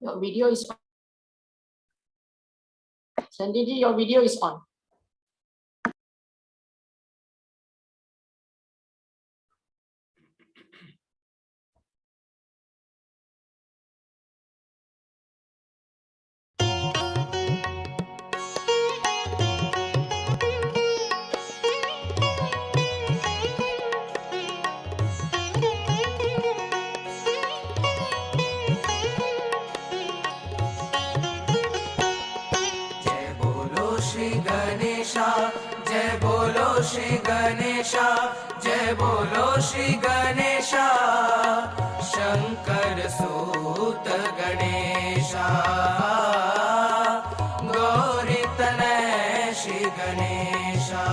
Your video is on. Sandiji, your video is on. जय बोलो श्री गणेशा, जय बोलो श्री गणेशा, शंकर सूत गणेशा, गौरी तनय श्री गणेशा।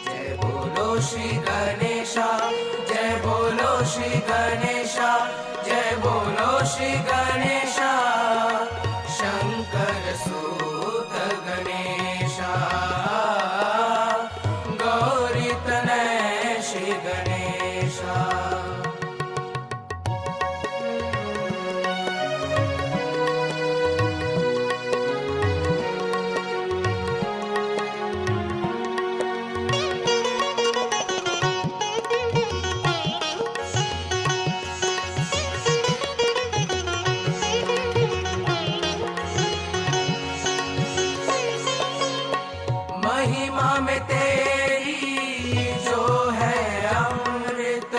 जय बोलो श्री गणेशा, जय बोलो श्री गणेशा, जय बोलो श्री गणेशा, शंकर सूत गणेशा, गौरी तनय श्री गणेशा। महिमा में तेरी जो है अमृत,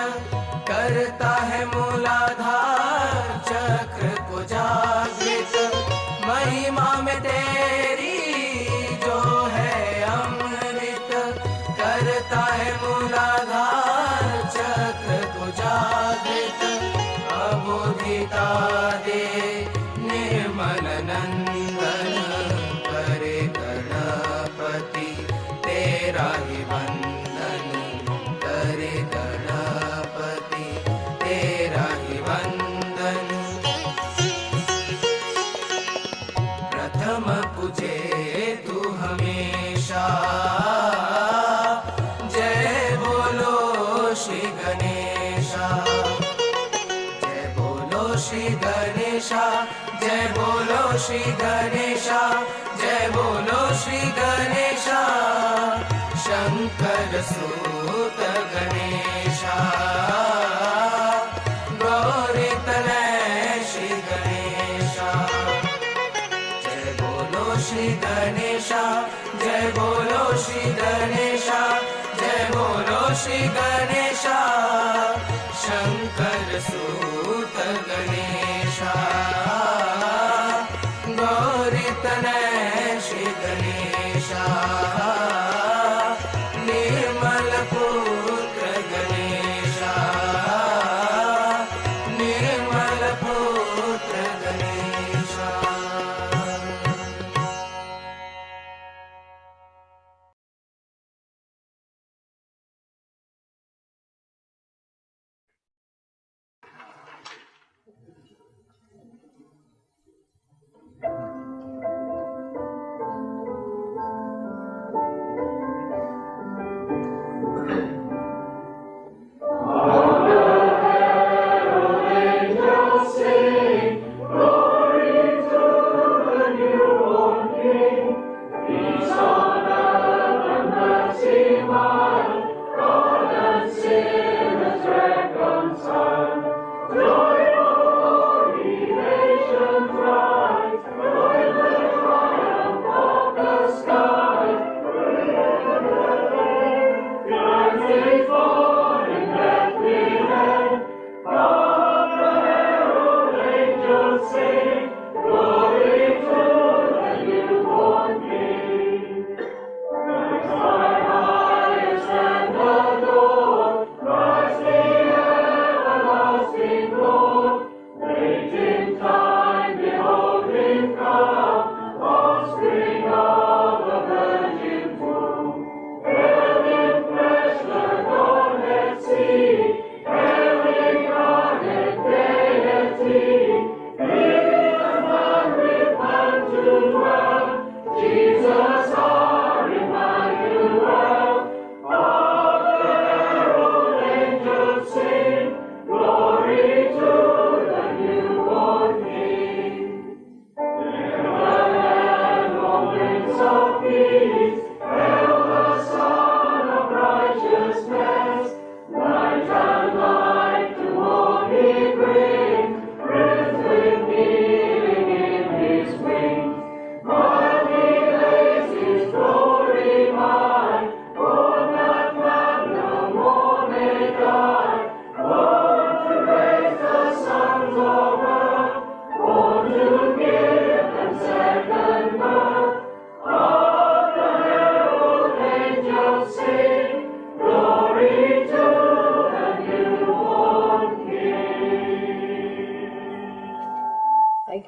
करता है मूलाधार चक्र को जागृत। महिमा में तेरी जो है अमृत, करता है मूलाधार चक्र को जागृत। अबोधिता दे निर्मल नंदन, करे गणपति तेरा ही वंदन, करे गणपति तेरा ही वंदन। प्रथम पूजे तू हमेशा, जय बोलो श्री गणेशा। जय बोलो श्री गणेशा, जय बोलो श्री गणेशा, जय बोलो श्री गणेशा, शंकर सूत गणेशा, गौरी तनय श्री गणेशा। जय बोलो श्री गणेशा, जय बोलो श्री गणेशा, जय बोलो श्री गणेशा, शंकर सूत गणेशा, गौरी तनय श्री गणेशा, निर्मल पुत्र गणेशा, निर्मल पुत्र Ganesha.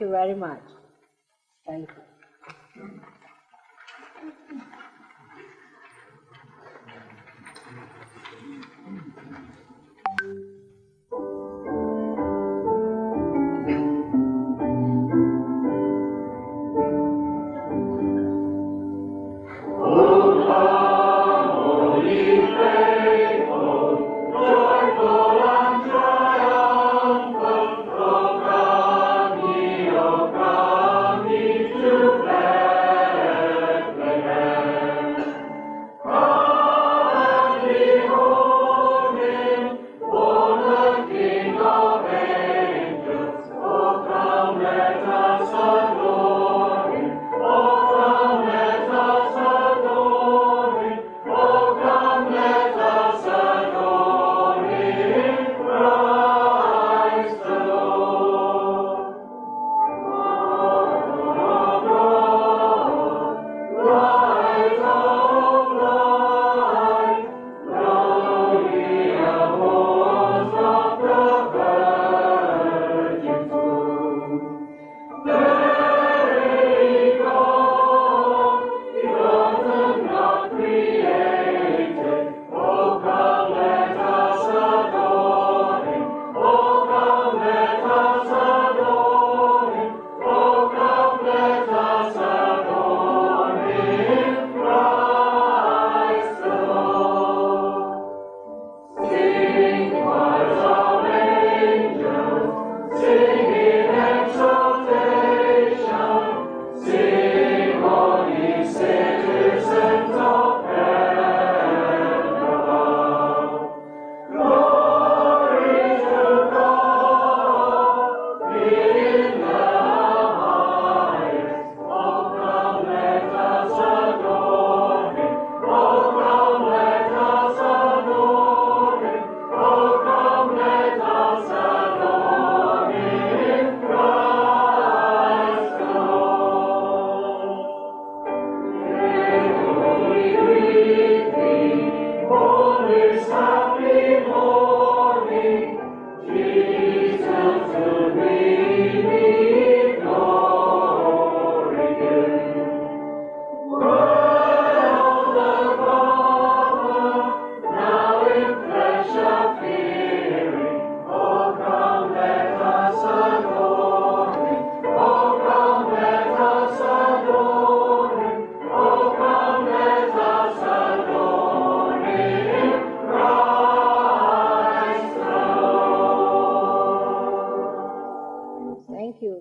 you very much. Thank you.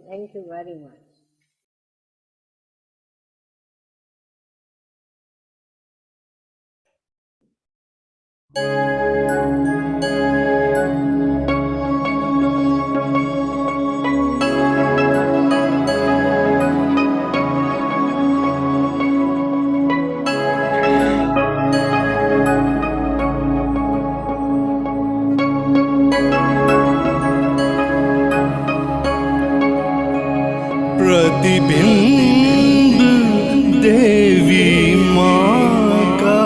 Thank you very much. प्रतिबिंब देवी माँ का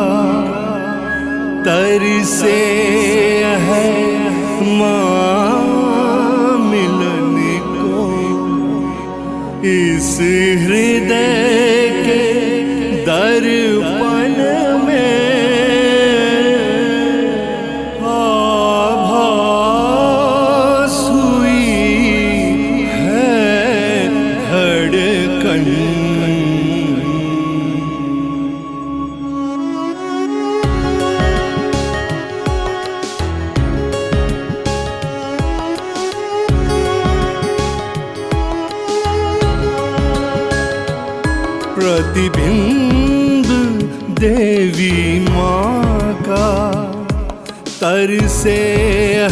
तरसे है माँ मिलन को, इस हृदय के दर्पण में आभास हुई है धड़कन। प्रतिबिंब देवी माँ का तरसे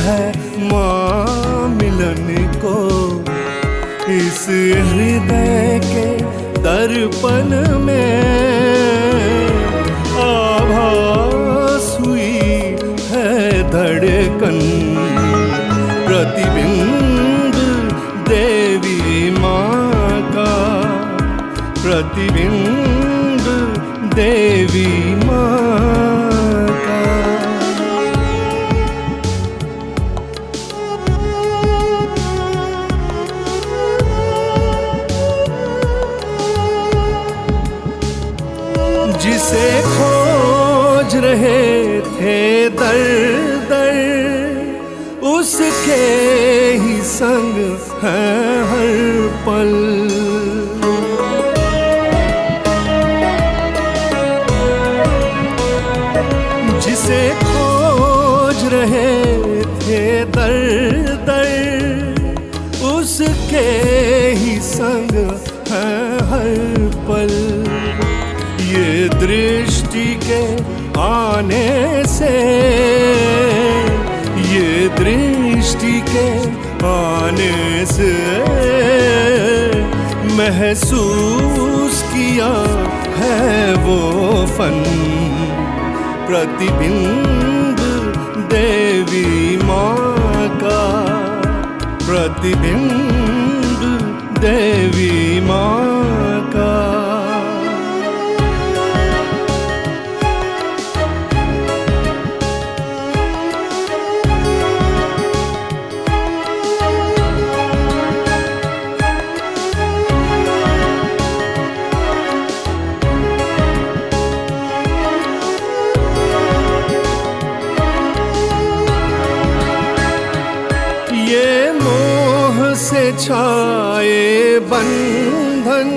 है माँ मिलन को, इस हृदय के दर्पण में आभास हुई है धड़कन। प्रतिबिंब देवी माँ का, प्रतिबिंब देवी माँ का। खोज रहे थे दर दर, उसके ही संग है हर पल। जिसे खोज रहे थे दर दर, उसके ही संग है हर पल। ये दृष्टि के आने से, ये दृष्टि के आने से महसूस किया है वो फन। प्रतिबिंब देवी माँ का, प्रतिबिंब देवी माँ का। से छाए बंधन,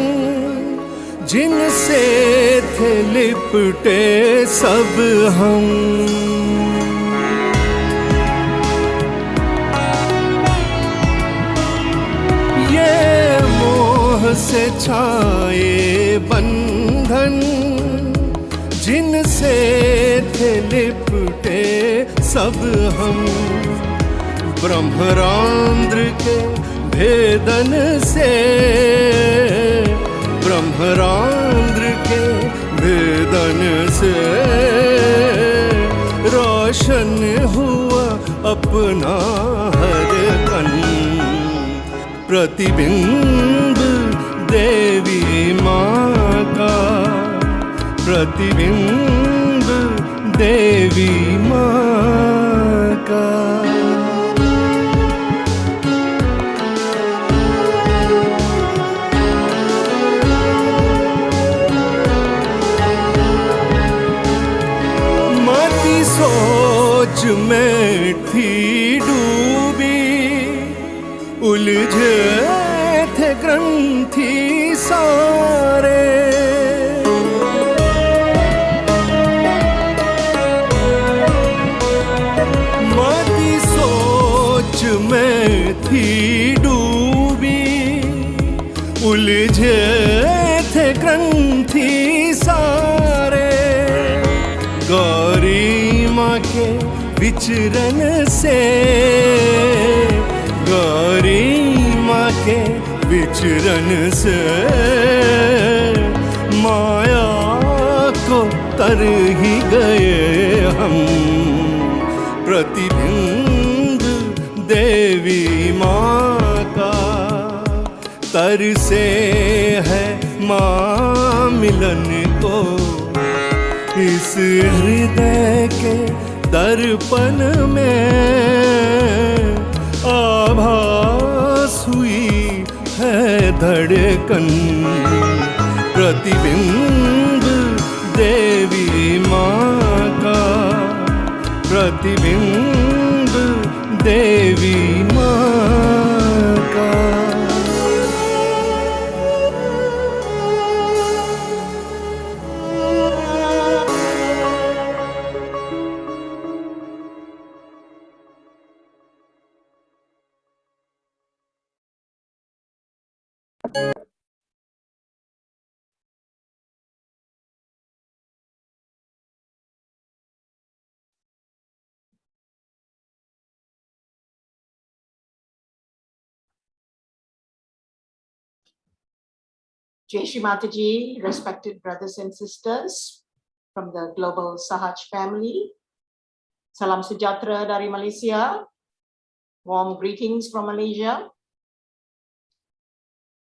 जिनसे थे लिपटे सब हम। ये मोह से छाए बंधन, जिनसे थे लिपटे सब हम। ब्रह्मरांध्र के भेदन से, ब्रह्मरांध्र के भेदन से रोशन हुआ अपना हर कण। प्रतिबिंब देवी माँ का, प्रतिबिंब देवी माँ का। सोच में थी डूबी, उलझे थे ग्रंथि सारे। माती सोच में थी डूबी, उलझे थे ग्रंथि सारे। गौरी माँ के विचरण से, गौरी माँ के विचरण से माया को तर ही गए हम। प्रतिबिंब देवी माँ का, तर से है माँ मिलन को। इस हृदय के दर्पण में आभास हुई है धड़कन। प्रतिबिंब देवी माँ का, प्रतिबिंब देवी माँ का। Jai Shri Mataji, respected brothers and sisters from the global Sahaj family. Salam Sejahtera dari Malaysia. Warm greetings from Malaysia.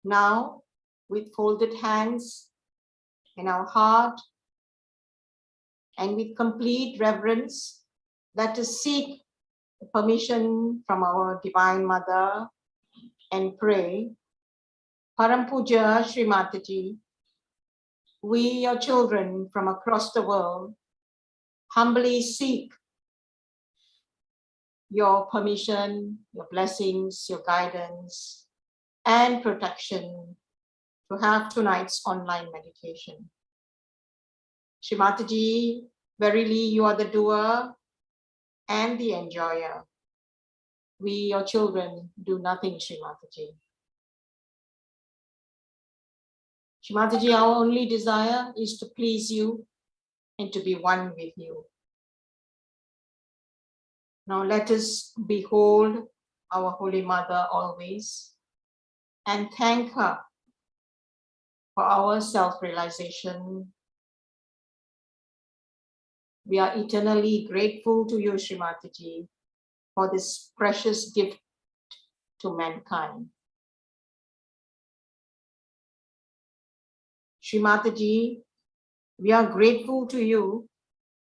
Now, with folded hands in our heart and with complete reverence, let us seek permission from our Divine Mother and pray. Param Puja Shri Mataji, we, your children from across the world, humbly seek your permission, your blessings, your guidance, and protection to have tonight's online meditation. Shrimataji, verily you are the doer and the enjoyer. We, your children, do nothing, Shrimataji. Shrimataji, our only desire is to please you and to be one with you. Now let us behold our Holy Mother always and thank her for our self-realization. We are eternally grateful to you, Shrimataji, for this precious gift to mankind. Shrimataji, we are grateful to you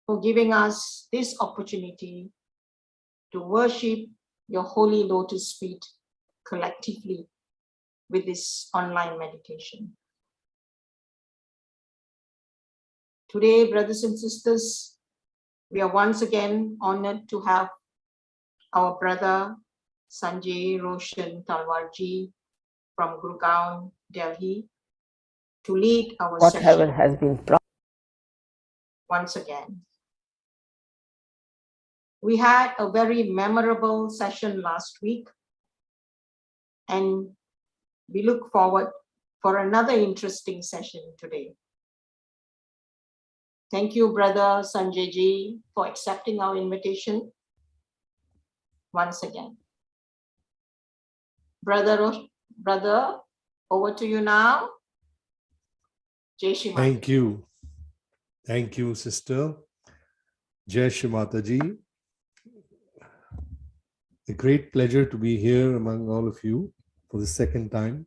for giving us this opportunity to worship your holy lotus feet collectively with this online meditation. Today, brothers and sisters, we are once again honored to have our brother Sanjay Roshan Talwarji from Gurgaon, Delhi, to lead our Whatever session has been once again. We had a very memorable session last week, and we look forward for another interesting session today. Thank you, Brother Sanjay Ji, for accepting our invitation once again. Brother, over to you now. Jai Shri Mata. Thank you. Thank you, sister. Jai Shri Mataji. A great pleasure to be here among all of you for the second time.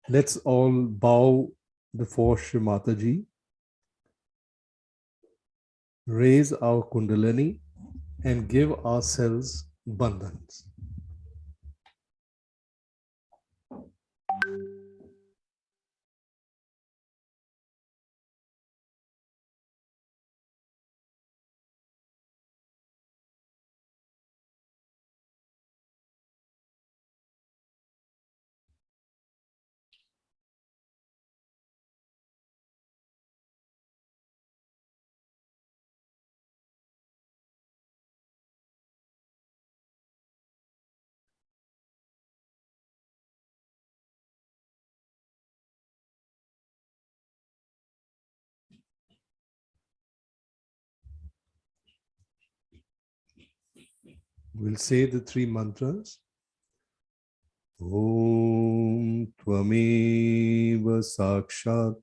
Let's all bow before Shri Mataji, raise our Kundalini, and give ourselves bandhans. We'll say the three mantras. Om Tvameva Sakshat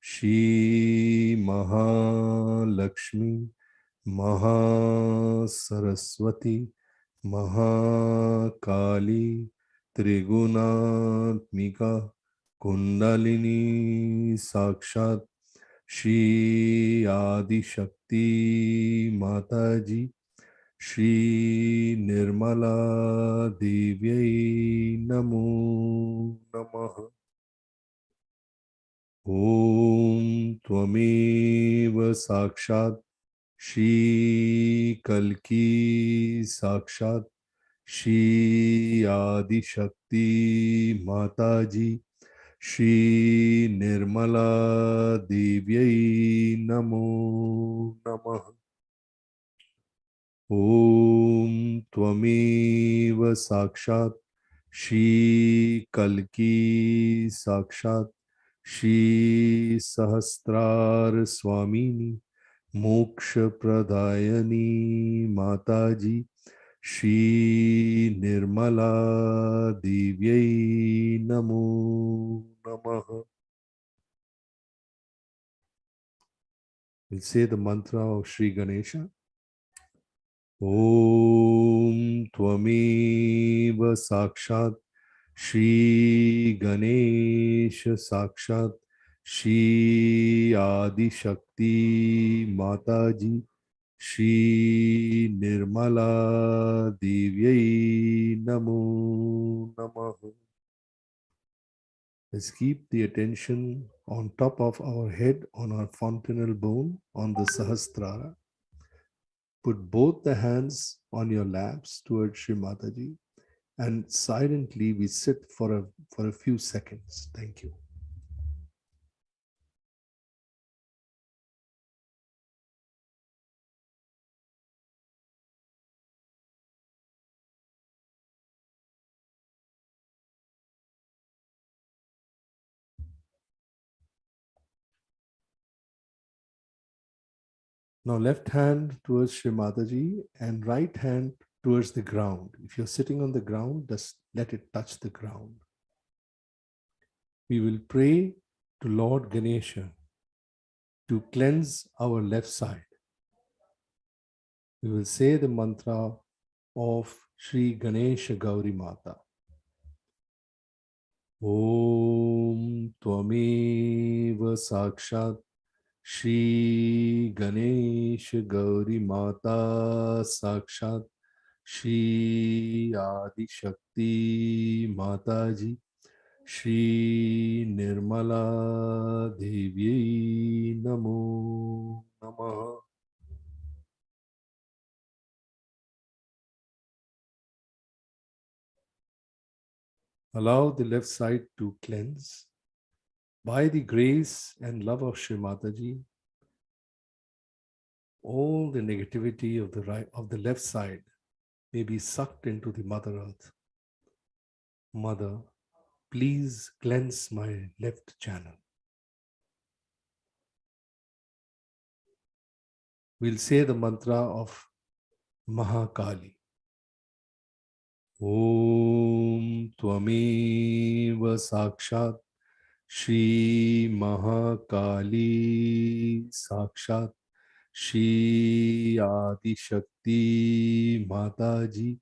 Shri Mahalakshmi Mahasaraswati Mahakali Trigunatmika Kundalini Sakshat Shri Adi Shakti Mataji Shri Nirmala Devyai Namo Namaha. Om Tvameva Sakshat Shri Kalki Sakshat Shri Adi Shakti Mataji Shri Nirmala Devyai Namo Namaha. Om Tvameva Sakshat Shri Kalki Sakshat Shri Sahasrar Swamini Moksha Pradayani Mataji Shri Nirmala Devyai Namo Namaha. We'll say the mantra of Shri Ganesha. Om Tvameva Sakshat Shri Ganesha Sakshat Shri Adi Shakti Mataji Shri Nirmala Devyai Namo Namaha. Let's keep the attention on top of our head, on our fontanel bone, on the Sahasrara. Put both the hands on your laps towards Shri Mataji, and silently we sit for a few seconds. Thank you. Now left hand towards Shri Mataji and right hand towards the ground. If you're sitting on the ground, just let it touch the ground. We will pray to Lord Ganesha to cleanse our left side. We will say the mantra of Shri Ganesha Gauri Mata. Om Tvameva Sakshat Shri Ganesha Gauri Mata Sakshat Shri Adi Shakti Mataji Shri Nirmala Devi Namo Namah. Allow the left side to cleanse. By the grace and love of Shri Mataji, all the negativity of the left side may be sucked into the Mother Earth. Mother, please cleanse my left channel. We'll say the mantra of Mahakali. Om Tvameva Sakshat Shri Mahakali Sakshat Shri Adi Shakti Mataji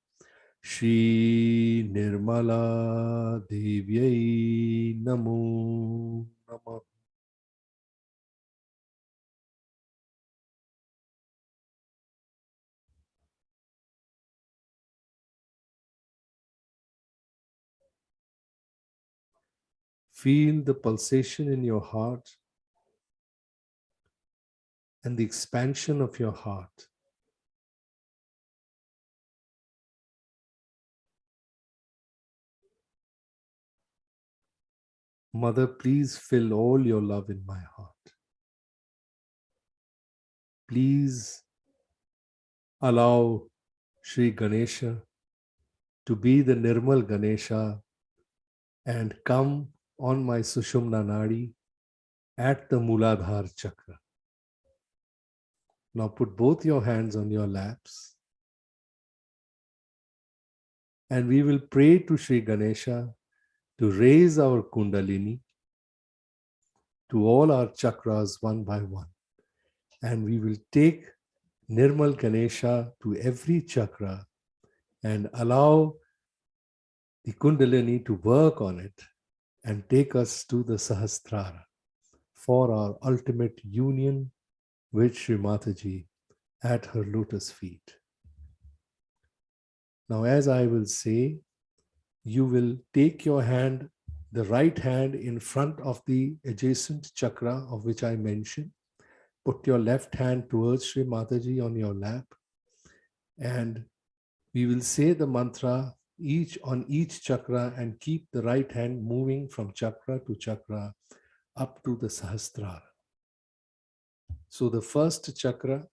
Shri Nirmala Devi Namo Namah. Feel the pulsation in your heart and the expansion of your heart. Mother, please fill all your love in my heart. Please allow Shri Ganesha to be the Nirmal Ganesha and come on my Sushumna Nadi at the Muladhar Chakra. Now put both your hands on your laps and we will pray to Shri Ganesha to raise our Kundalini to all our chakras one by one. And we will take Nirmal Ganesha to every chakra and allow the Kundalini to work on it and take us to the Sahasrara for our ultimate union with Shri Mataji at her lotus feet. Now, as I will say, you will take your hand, the right hand in front of the adjacent chakra of which I mentioned. Put your left hand towards Shri Mataji on your lap. And we will say the mantra on each chakra and keep the right hand moving from chakra to chakra up to the Sahasrara. So the first chakra,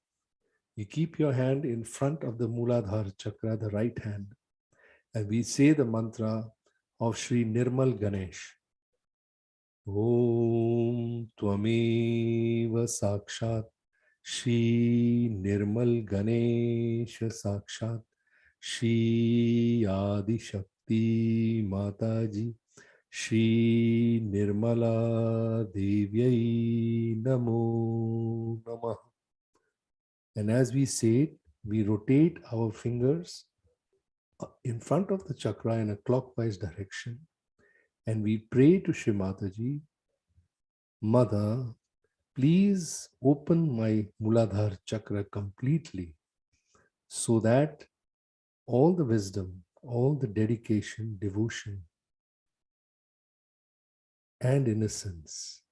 you keep your hand in front of the Muladhara chakra, the right hand, and we say the mantra of Shri Nirmal Ganesh. Om Tvameva Sakshat Shri Nirmal Ganesh Sakshat Shri Adi Shakti Mataji Shri Nirmala Devi Namo Namah. And as we say it, we rotate our fingers in front of the chakra in a clockwise direction. And we pray to Shri Mataji, Mother, please open my Muladhara chakra completely so that all the wisdom, all the dedication, devotion and innocence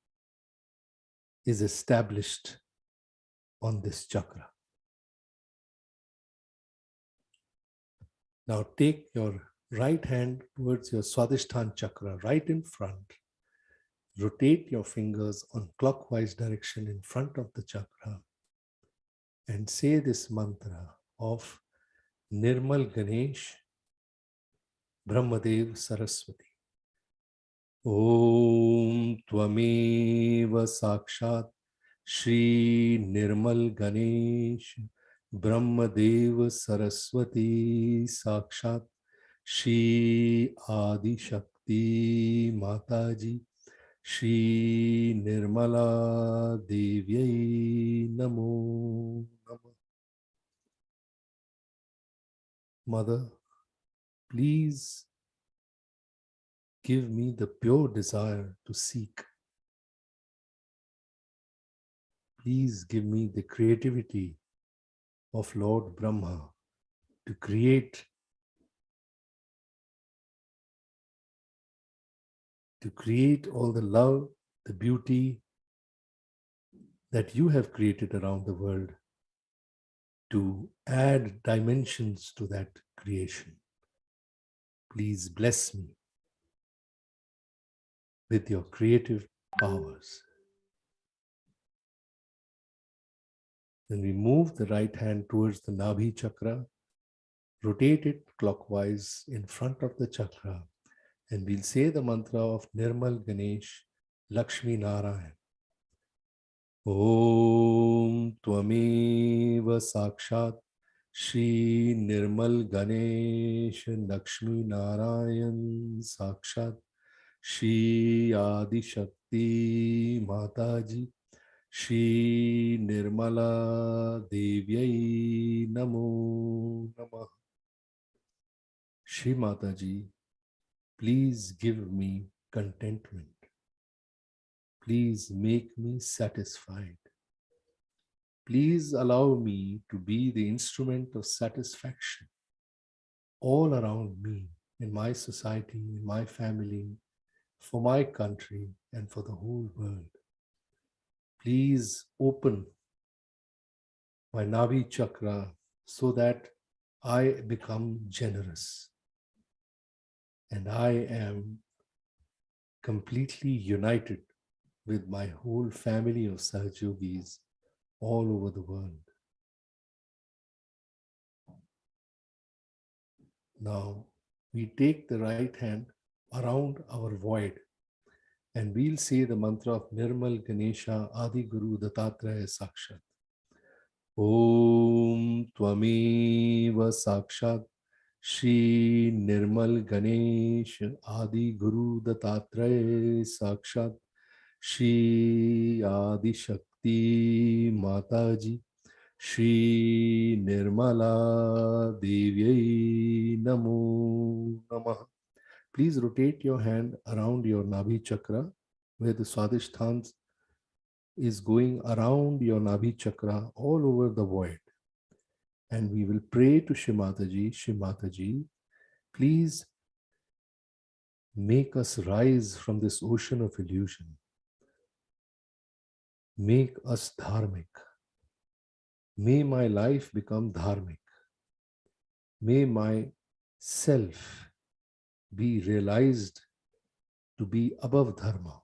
is established on this chakra. Now take your right hand towards your Swadhisthana chakra, right in front. Rotate your fingers on clockwise direction in front of the chakra and say this mantra of Nirmal Ganesh Brahmadev Saraswati. Om Tvameva Sakshat Shri Nirmal Ganesh Brahmadev Saraswati Sakshat Shri Adi Shakti Mataji Shri Nirmala Devyai Namo Namah. Mother, please give me the pure desire to seek. Please give me the creativity of Lord Brahma to create all the love, the beauty that you have created around the world, to add dimensions to that creation. Please bless me with your creative powers. Then we move the right hand towards the Nabhi chakra, rotate it clockwise in front of the chakra, and we'll say the mantra of Nirmal Ganesh Lakshmi Narayan. Om Tvameva Sakshat Shri Nirmal Ganesh Lakshmi Narayan Sakshat Shri Adi Shakti Mataji Shri Nirmala Devyai Namo Namah. Shri Mataji, please give me contentment. Please make me satisfied. Please allow me to be the instrument of satisfaction all around me, in my society, in my family, for my country, and for the whole world. Please open my Navi chakra so that I become generous and I am completely united with my whole family of Sahajogis all over the world. Now we take the right hand around our void and we'll say the mantra of Nirmal Ganesha Adi Guru Dattatreya Sakshat. Om Tvameva Sakshat Shri Nirmal Ganesh Adi Guru Dattatreya Sakshat Shri Adi Shakti Mataji Shri Nirmala Devyai Namo Namah. Please rotate your hand around your Nabhi chakra, where the Swadhisthana is going around your Nabhi chakra all over the void. And we will pray to Shri Mataji. Shri Mataji, please make us rise from this ocean of illusion. Make us dharmic. May my life become dharmic. May my self be realized to be above dharma.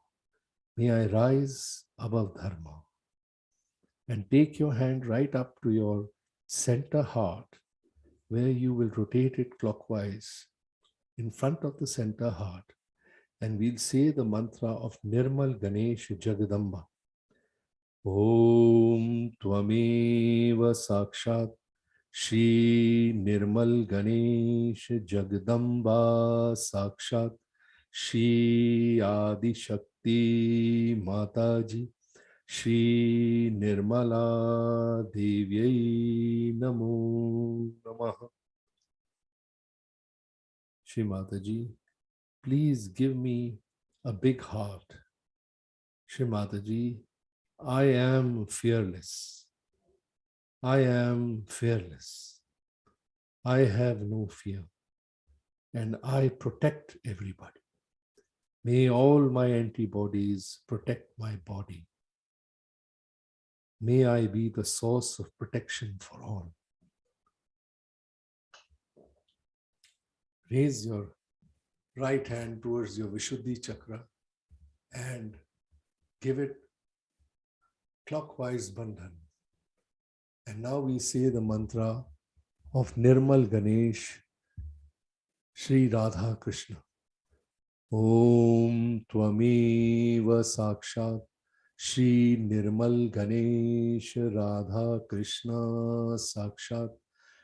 May I rise above dharma. And take your hand right up to your center heart, where you will rotate it clockwise in front of the center heart. And we'll say the mantra of Nirmal Ganesh Jagadamba. Om Tvameva Sakshat Shri Nirmal Ganesh Jagadamba Sakshat Shri Adi Shakti Mataji Shri Nirmala Devyai Namo Namah. Shri Mataji, please give me a big heart. Shri Mataji, I am fearless. I am fearless. I have no fear. And I protect everybody. May all my antibodies protect my body. May I be the source of protection for all. Raise your right hand towards your Vishuddhi chakra and give it clockwise bandhan. And now we say the mantra of Nirmal Ganesh, Sri Radha Krishna. Om Tvameva Sakshat Shri Nirmal Ganesh Radha Krishna Sakshat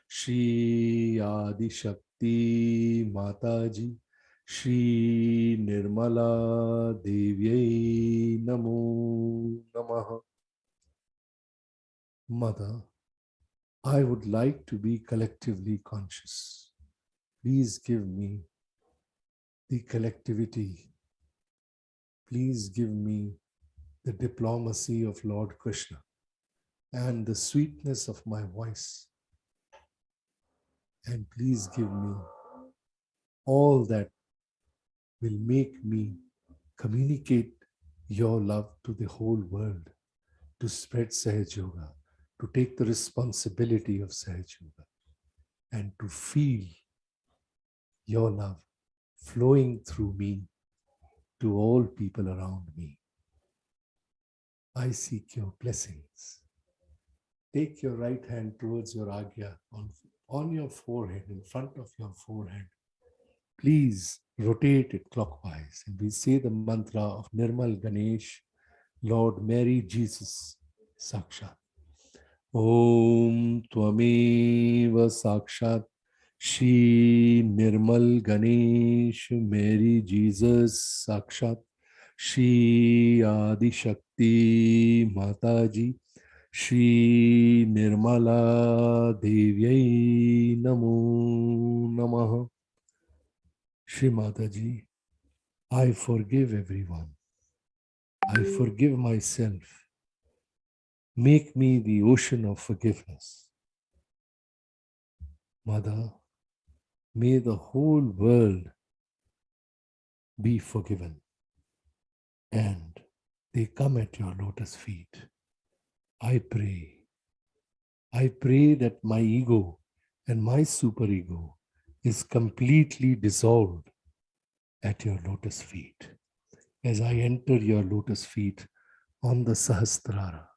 Shri Adi Shakti Mataji Shri Nirmala Devyai Namo Namaha. Mother, I would like to be collectively conscious. Please give me the collectivity. Please give me the diplomacy of Lord Krishna and the sweetness of my voice. And please give me all that will make me communicate your love to the whole world, to spread Sahaj Yoga, to take the responsibility of Sahaj Yoga, and to feel your love flowing through me to all people around me. I seek your blessings. Take your right hand towards your Agya on your forehead, in front of your forehead. Please rotate it clockwise and we say the mantra of Nirmal Ganesh, Lord Mary Jesus Sakshat. Om Tvameva Sakshat Shri Nirmal Ganesh Mary Jesus Sakshat Shri Adi Shakti Mataji Shri Nirmala Devyai Namo Namaha. Shri Mataji, I forgive everyone. I forgive myself. Make me the ocean of forgiveness. Mother, may the whole world be forgiven. And they come at your lotus feet. I pray that my ego and my superego is completely dissolved at your lotus feet. As I enter your lotus feet on the Sahasrara,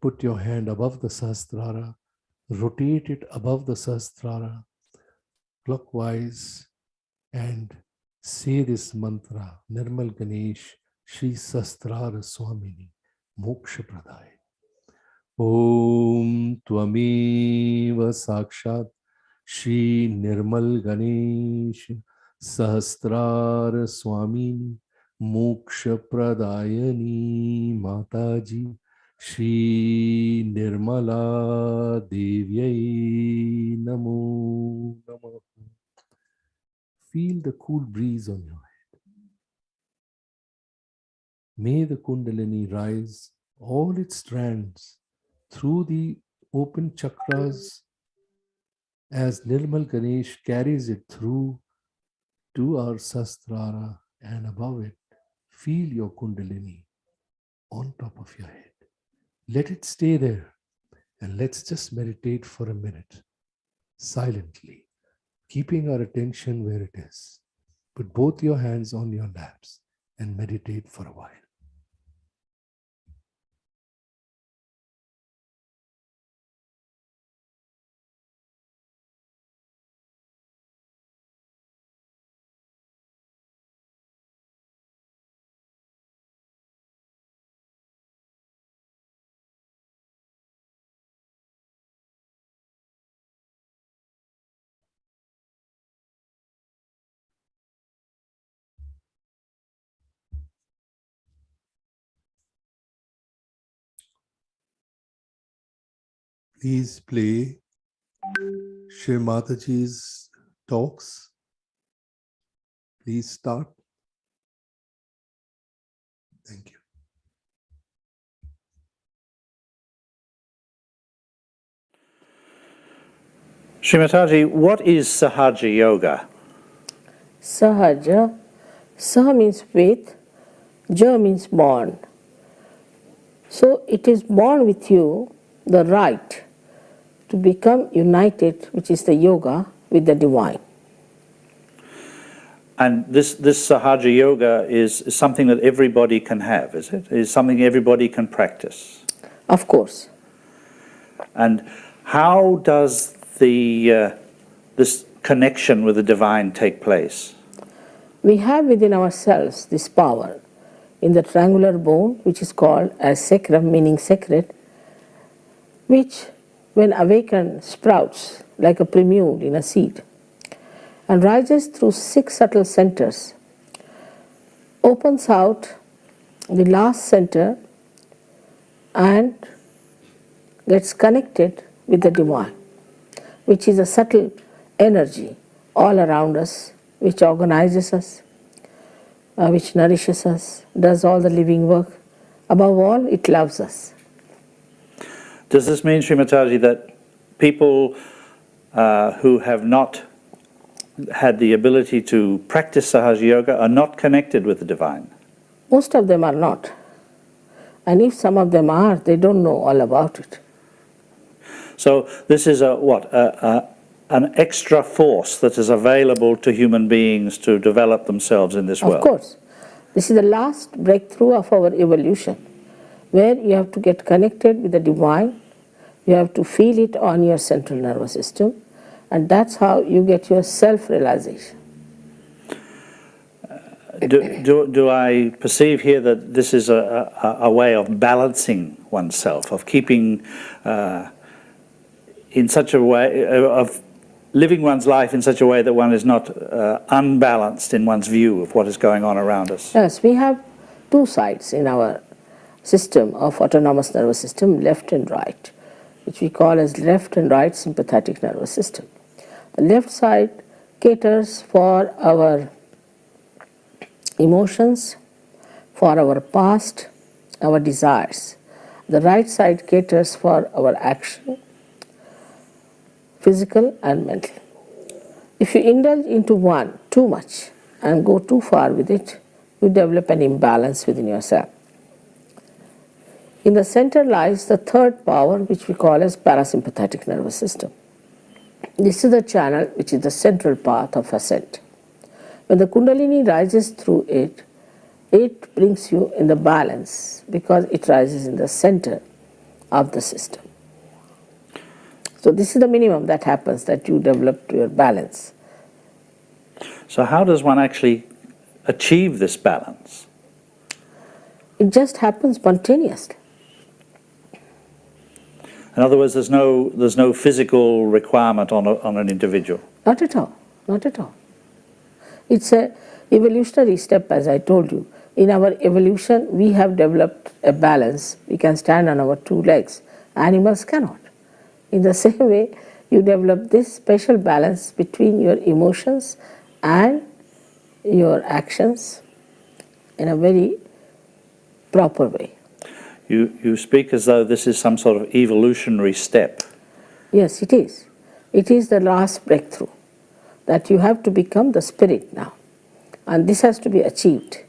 put your hand above the Sahasrara, rotate it above the Sahasrara, clockwise, and say this mantra, Nirmal Ganesh, Shri Sahasrara Swamini, Moksha Pradaya. Om Tvameva Sakshat Shri Nirmal Ganesh Sahasrara Swamini Moksha Pradayani Mataji Shri Nirmala Devyai Namo Namaha. Feel the cool breeze on your head. May the Kundalini rise all its strands through the open chakras as Nirmal Ganesh carries it through to our Sahasrara, and above it, feel your Kundalini on top of your head. Let it stay there and let's just meditate for a minute, silently, keeping our attention where it is. Put both your hands on your laps and meditate for a while. Please play Shri Mataji's talks. Please start. Thank you. Srimataji, what is Sahaja Yoga? Sahaja Sah means with, Ja means born. So it is born with you the right to become united, which is the yoga, with the divine. And this Sahaja Yoga is something that everybody can have, is it? Is something everybody can practice? Of course. And how does this connection with the divine take place? We have within ourselves this power in the triangular bone, which is called as sacrum, meaning sacred, which when awakened sprouts like a primule in a seed and rises through 6 subtle centers, opens out the last center and gets connected with the divine, which is a subtle energy all around us, which organizes us, which nourishes us, does all the living work. Above all, it loves us. Does this mean, Srimataji, that people who have not had the ability to practice Sahaja Yoga are not connected with the divine? Most of them are not. And if some of them are, they don't know all about it. So this is an extra force that is available to human beings to develop themselves in this world. Of course. This is the last breakthrough of our evolution, where you have to get connected with the divine, you have to feel it on your central nervous system, and that's how you get your self-realization. Do I perceive here that this is a way of balancing oneself, of keeping in such a way, of living one's life in such a way that one is not unbalanced in one's view of what is going on around us? Yes, we have 2 sides in our system of autonomous nervous system, left and right, which we call as left and right sympathetic nervous system. The left side caters for our emotions, for our past, our desires. The right side caters for our action, physical and mental. If you indulge into one too much and go too far with it, you develop an imbalance within yourself. In the center lies the third power, which we call as parasympathetic nervous system. This is the channel which is the central path of ascent. When the Kundalini rises through it, it brings you in the balance because it rises in the center of the system. So this is the minimum that happens, that you develop your balance. So how does one actually achieve this balance? It just happens spontaneously. In other words, there's no physical requirement on an individual. Not at all, not at all. It's a evolutionary step, as I told you. In our evolution, we have developed a balance. We can stand on our 2 legs. Animals cannot. In the same way, you develop this special balance between your emotions and your actions in a very proper way. You speak as though this is some sort of evolutionary step. Yes, it is. It is the last breakthrough, that you have to become the spirit now. And this has to be achieved,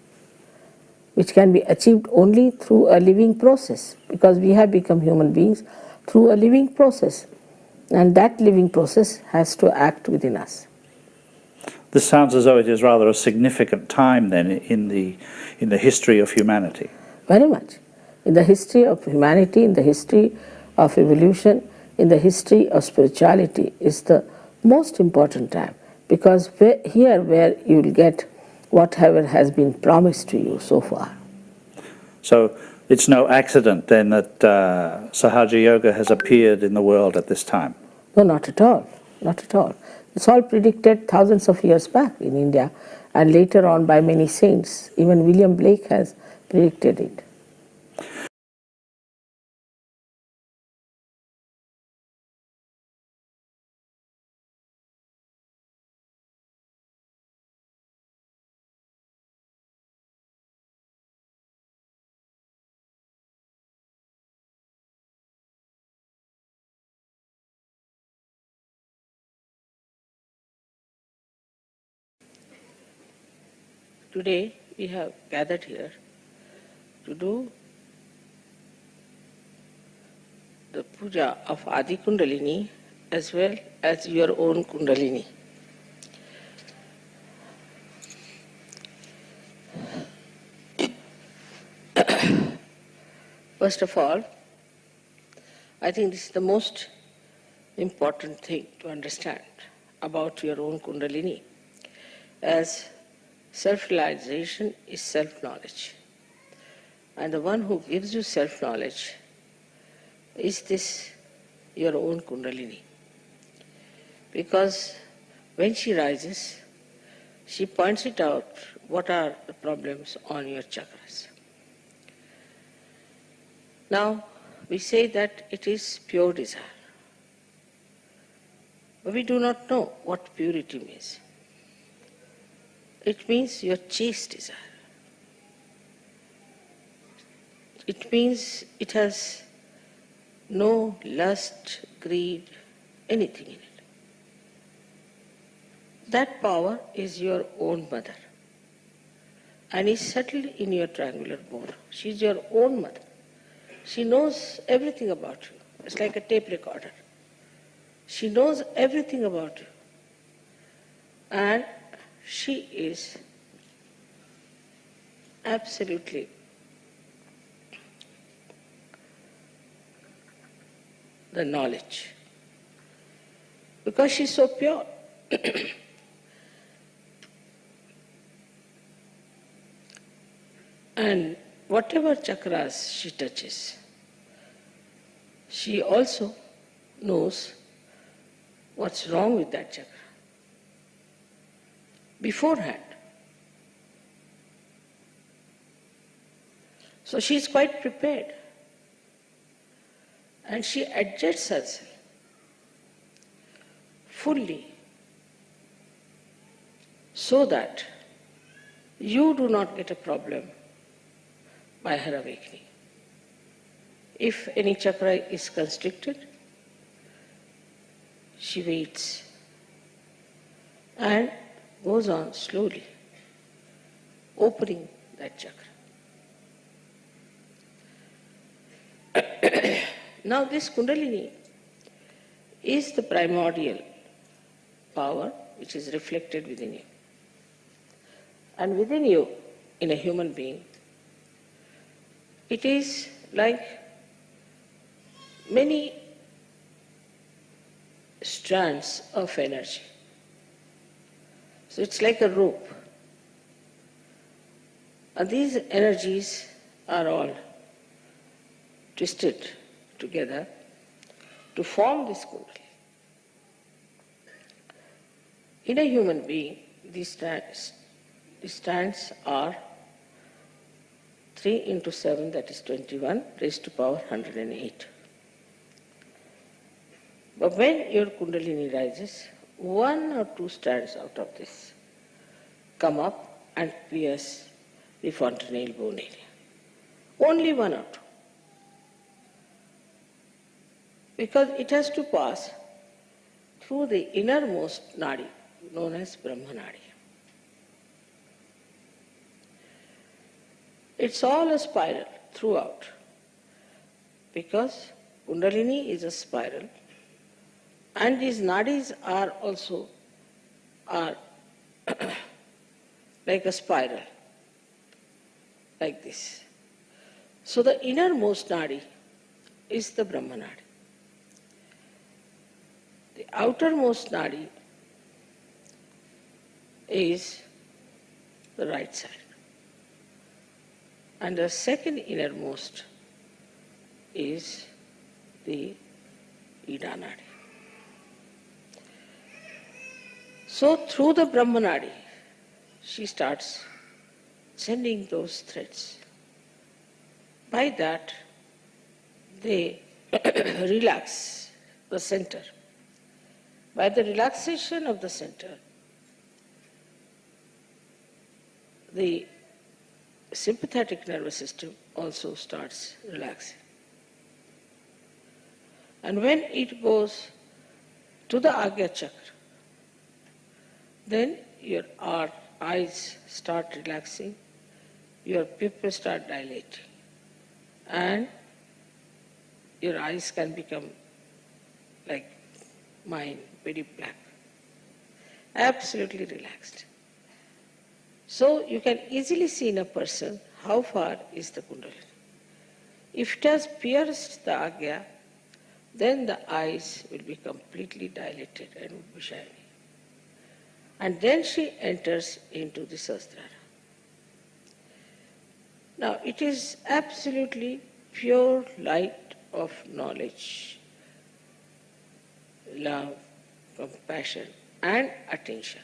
which can be achieved only through a living process, because we have become human beings through a living process. And that living process has to act within us. This sounds as though it is rather a significant time then in the history of humanity. Very much. In the history of humanity, in the history of evolution, in the history of spirituality is the most important time, because here where you will get whatever has been promised to you so far. So it's no accident then that Sahaja Yoga has appeared in the world at this time. No, not at all. Not at all. It's all predicted thousands of years back in India, and later on by many saints. Even William Blake has predicted it. today we have gathered here to do the puja of Adi Kundalini as well as your own Kundalini. First of all, I think this is the most important thing to understand about your own Kundalini, as self-realization is self-knowledge. And the one who gives you self-knowledge is this your own Kundalini. Because when she rises, she points it out what are the problems on your chakras. Now, we say that it is pure desire. But we do not know what purity means. It means your chaste desire. It means it has no lust, greed, anything in it. That power is your own mother and is settled in your triangular bone. She is your own mother. She knows everything about you. It's like a tape recorder. She knows everything about you. And she is absolutely the knowledge. Because she's so pure. And whatever chakras she touches, she also knows what's wrong with that chakra beforehand. So she is quite prepared. And she adjusts herself fully so that you do not get a problem by her awakening. If any chakra is constricted, she waits and goes on slowly, opening that chakra. Now this Kundalini is the primordial power which is reflected within you. And within you, in a human being, it is like many strands of energy. So it's like a rope. And these energies are all twisted together to form this Kundalini. In a human being, these strands are 3 into 7, that is 21, raised to power 108. But when your Kundalini rises, 1 or 2 strands out of this come up and pierce the fontanelle bone area. Only 1 or 2. Because it has to pass through the innermost nadi, known as Brahma Nadi. It's all a spiral throughout, because Kundalini is a spiral, and these nadis are also like a spiral, like this. So the innermost nadi is the Brahma Nadi. The outermost nadi is the right side. And the second innermost is the Ida Nadi. So through the Brahma Nadi, she starts sending those threads. By that, they relax the center. By the relaxation of the center, the sympathetic nervous system also starts relaxing. And when it goes to the Agya Chakra, then your eyes start relaxing, your pupils start dilating, and your eyes can become like mine, very black, absolutely relaxed. So you can easily see in a person how far is the Kundalini. If it has pierced the Agya, then the eyes will be completely dilated and will be shiny. And then she enters into the Sahasrara. Now it is absolutely pure light of knowledge, love, compassion, and attention.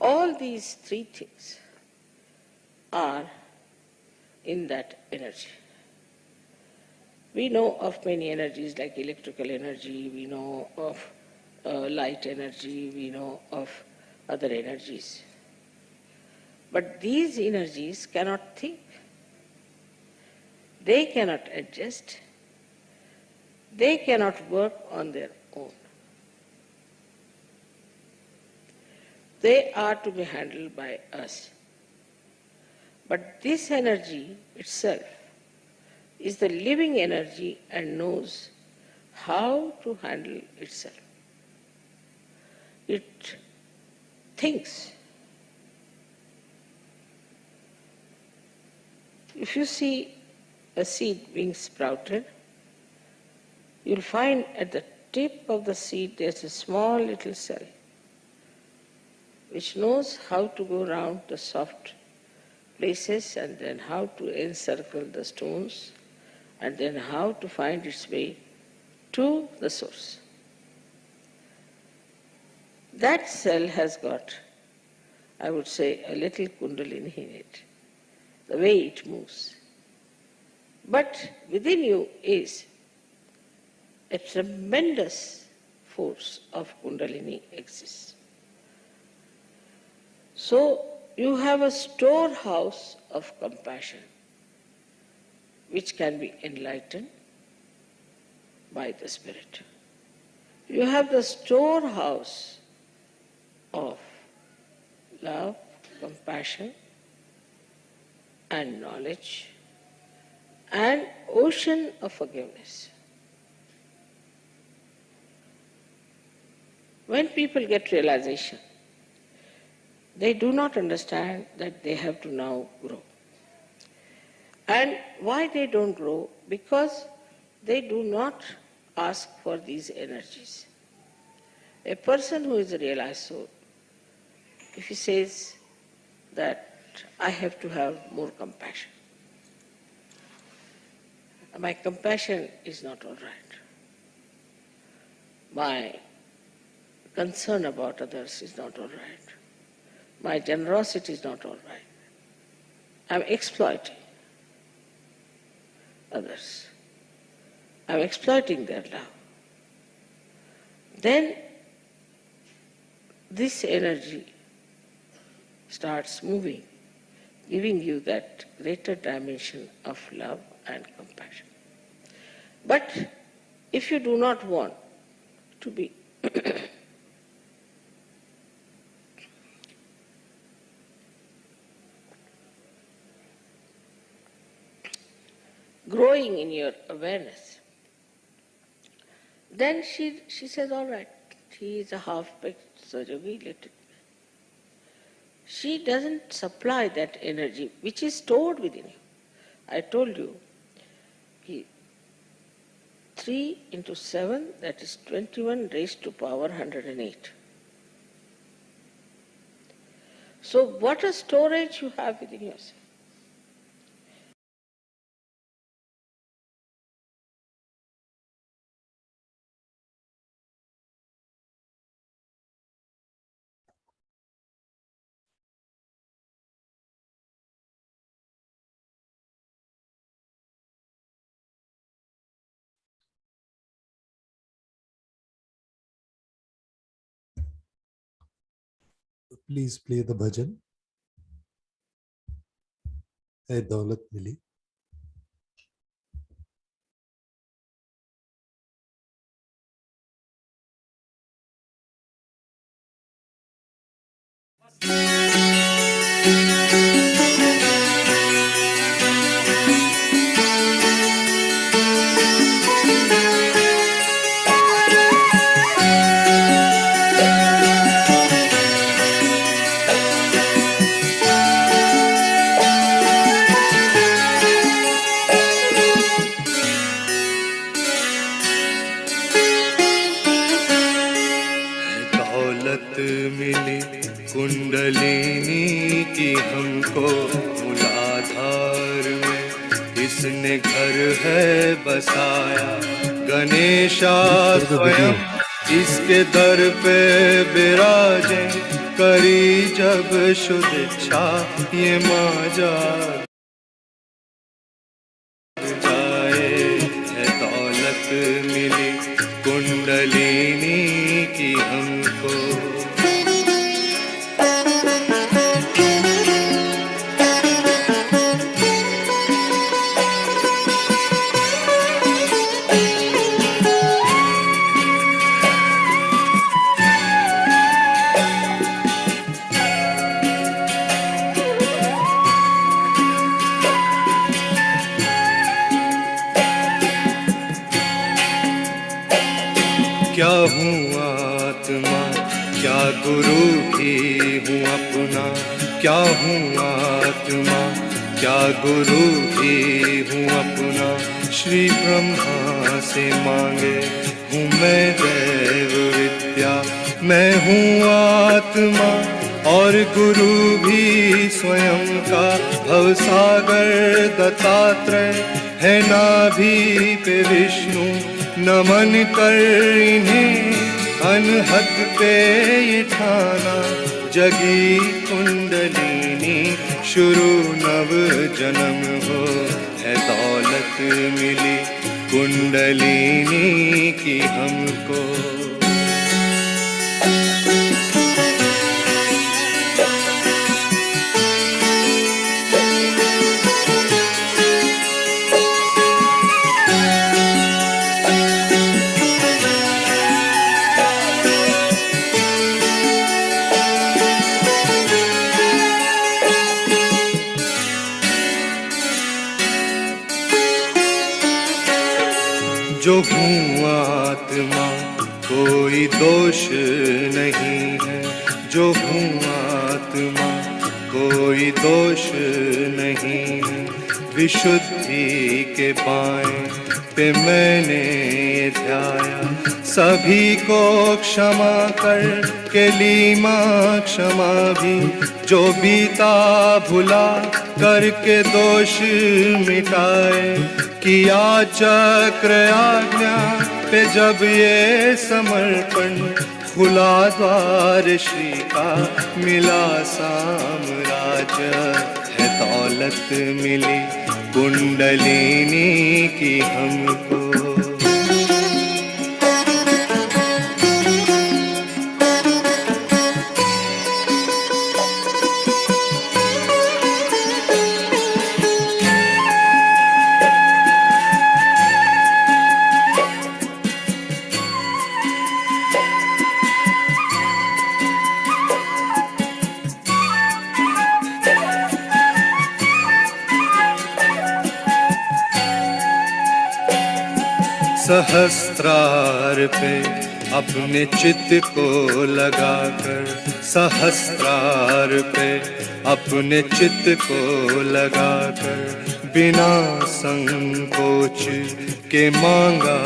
All these three things are in that energy. We know of many energies like electrical energy, we know of light energy, we know of other energies. But these energies cannot think. They cannot adjust. They cannot work on their own. They are to be handled by us. But this energy itself is the living energy and knows how to handle itself. It thinks. If you see a seed being sprouted, you'll find at the tip of the seed there's a small little cell which knows how to go around the soft places and then how to encircle the stones and then how to find its way to the source. That cell has got, I would say, a little Kundalini in it, the way it moves. But within you is a tremendous force of Kundalini exists. So you have a storehouse of compassion which can be enlightened by the Spirit. You have the storehouse of love, compassion, and knowledge, and ocean of forgiveness. When people get realization, they do not understand that they have to now grow. And why they don't grow? Because they do not ask for these energies. A person who is a realized soul, if he says that I have to have more compassion, my compassion is not all right. My concern about others is not all right. My generosity is not all right. I'm exploiting others. I'm exploiting their love. Then this energy starts moving, giving you that greater dimension of love and compassion. But if you do not want to be growing in your awareness, then she says, all right, he is a half-baked Sahajogi, let it be. She doesn't supply that energy which is stored within you. I told you, 3 into 7, that is 21 raised to power 108. So what a storage you have within yourself. Please play the bhajan. Hey, Daulat Mili. है बसाया गणेशा स्वयं इसके दर पे विराजे करी जब शुद्ध इच्छा ये माँ जाग जाए है दौलत मिली कुंडलिनी की हमको क्या हूँ आत्मा क्या गुरु भी हूँ अपना क्या हूँ आत्मा क्या गुरु भी हूँ अपना श्री ब्रह्मा से मांगे हूँ मैं दैव विद्या मैं हूँ आत्मा और गुरु भी स्वयं का भवसागर दत्तात्रेय है नाभि पे विष्णु नमन कर इन्हें अनहद पे ये ठाना जगी कुंडलिनी शुरू नव जन्म हो है दौलत मिली कुंडलिनी की हमको जो हूँ आत्मा कोई दोष नहीं है जो हूँ आत्मा कोई दोष नहीं है विशुद्धि के बाएं पे मैंने ये ध्याया सभी को क्षमा कर के लीमा क्षमा भी जो बीता भुला करके दोष मिटाए किया चक्र आज्ञा पे जब ये समर्पण खुला द्वार श्री का मिला साम्राज्य है दौलत मिली कुंडलिनी की हमको सहस्त्रार पे अपने चित्त को लगाकर सहस्त्रार पे अपने चित्त को लगाकर बिना संकोच के मांगा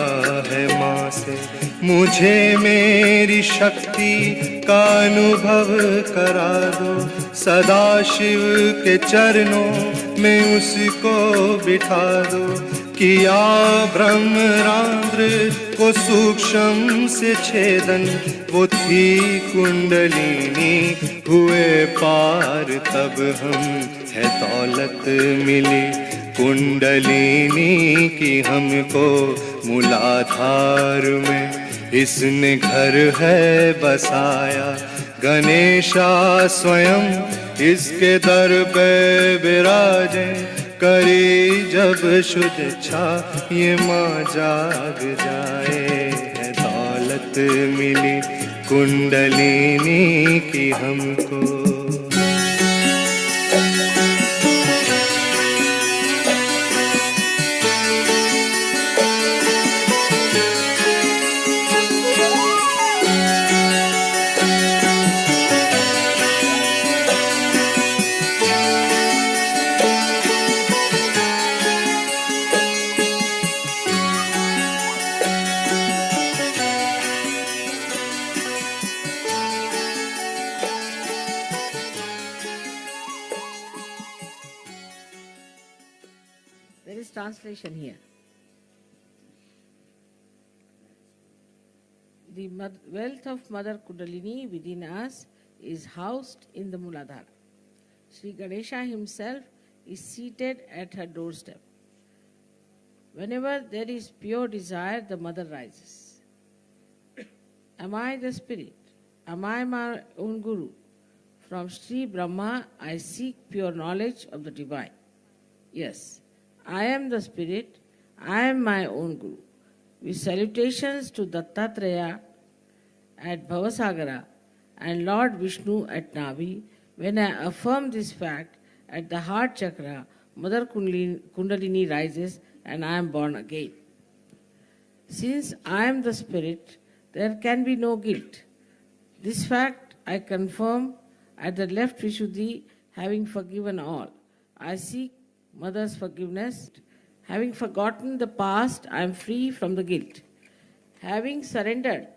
है माँ से मुझे मेरी शक्ति का अनुभव करा दो सदा शिव के चरणों में उसको बिठा दो किया ब्रह्मरांद्र को सूक्ष्म से छेदन वो थी कुंडलिनी हुए पार तब हम है दौलत मिली कुंडलिनी की हमको मूलाधार में इसने घर है बसाया गणेशा स्वयं इसके दर पे विराजे करी जब शुद्ध इच्छा ये माँ जाग जाए है दौलत मिली कुंडलिनी की हमको There is translation here. the wealth of Mother Kundalini within us is housed in the Muladhara. Sri Ganesha himself is seated at her doorstep. Whenever there is pure desire, the Mother rises. Am I the Spirit? Am I my own Guru? From Sri Brahma, I seek pure knowledge of the Divine. Yes, I am the Spirit. I am my own Guru. With salutations to Dattatreya at Bhavasagara and Lord Vishnu at Navi, when I affirm this fact, at the heart chakra, Mother Kundalini rises and I am born again. Since I am the Spirit, there can be no guilt. This fact I confirm at the left Vishuddhi, having forgiven all. I seek Mother's forgiveness. Having forgotten the past, I am free from the guilt. Having surrendered,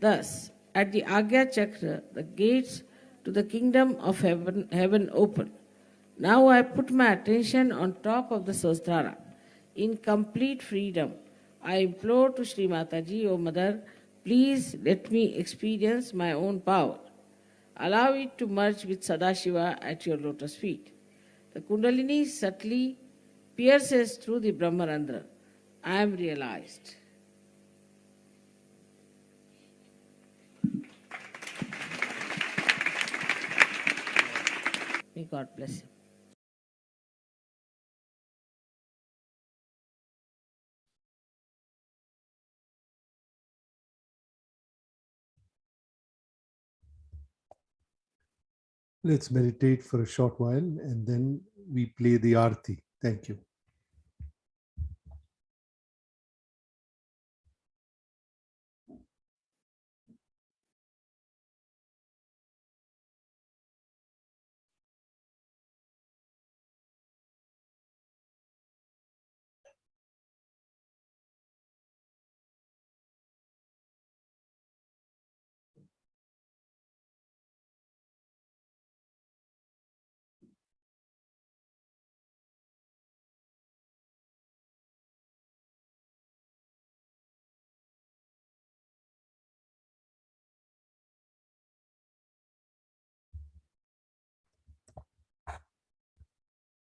thus, at the Agya Chakra, the gates to the kingdom of heaven open. Now I put my attention on top of the Sahasrara. In complete freedom, I implore to Sri Mataji, O Mother, please let me experience my own power. Allow it to merge with Sadashiva at your lotus feet. The Kundalini subtly pierces through the Brahmarandra. I am realized. May God bless you. Let's meditate for a short while and then we play the Aarti. Thank you.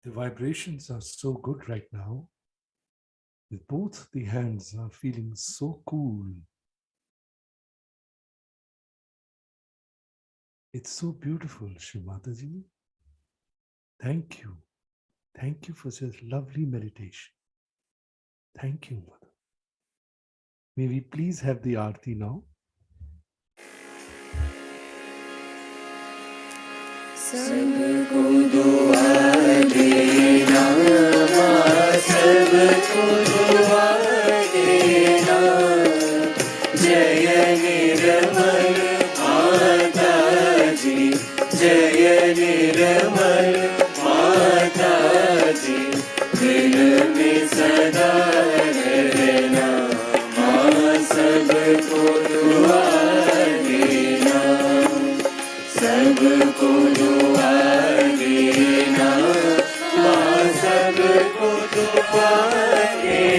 The vibrations are so good right now. With both the hands are feeling so cool. It's so beautiful, Shri Mataji. Thank you. Thank you for such lovely meditation. Thank you, Mother. May we please have the Aarti now? सबको दुआ देना माँ सबको दुआ देना जय निर्मल माता जी जय निर्मल माता जी दिल में सदा रहना माँ सबको दुआ देना सबको दुआ देना माँ सबको दुआ देना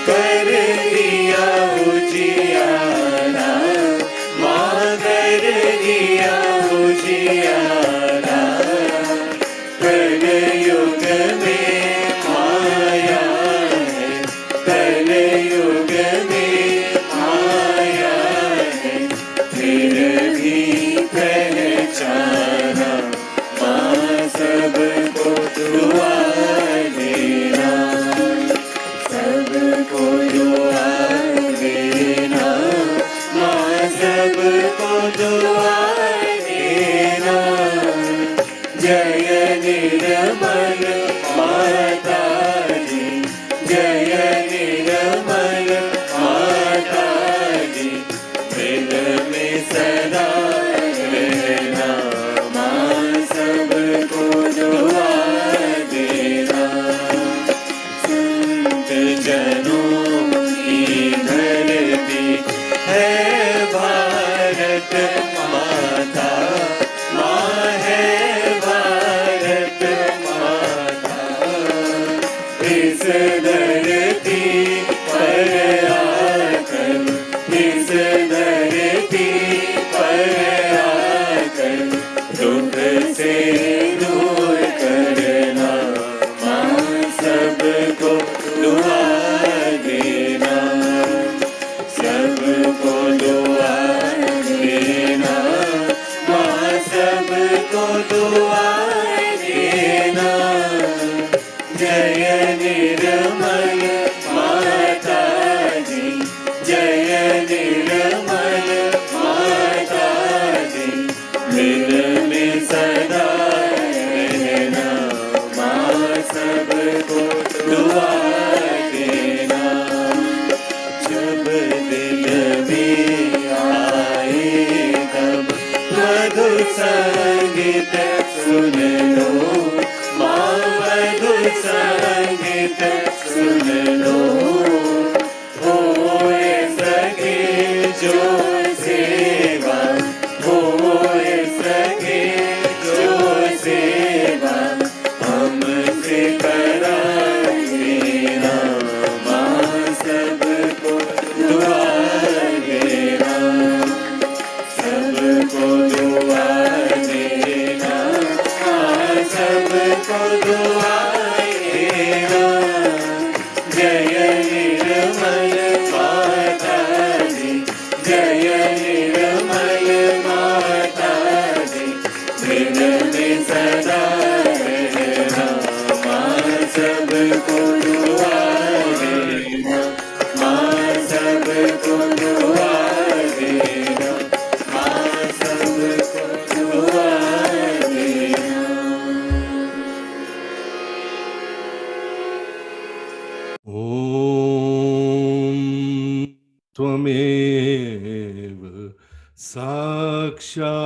कर दिया उजियारा, माँ कर दिया उजियारा, कलयुग में आया है, कलयुग में आया है, फिर भी पहचाना, माँ सबको दुआ देना, सबको दुआ देना, माँ सबको दुआ देना, जय निर्मल माता जी, जय निर्मल माता जी, दिल में सदा रहना, माँ सबको दुआ देना, संत जनों की धरती है भारत माता, माँ है भारत माता, इस धरती पर आकर, इस धरती पर आकर, दुख से दूर करना, माँ सबको दुआ देना, सबको दुआ देना, माँ सबको दुआ देना, जय निर्मल माता जी, जय निर्मल माता जी, दिल में सदा रहना, माँ सबको दुआ देना, जब दिल में आए तब मधुर संगीत सुन लो, माँ मधुर संगीत सुन लो, होए सके जो सेवा, होए सके जो सेवा, हमसे करा देना, माँ सबको दुआ देना, सबको दुआ देना, माँ सबको दुआ देना, जय निर्मल माता जी, जय निर्मल माता जी, दिल में सदा रहना, माँ सबको दुआ देना, माँ सबको दुआ देना, माँ सबको दुआ देना। ॐ त्वमेव साक्षात्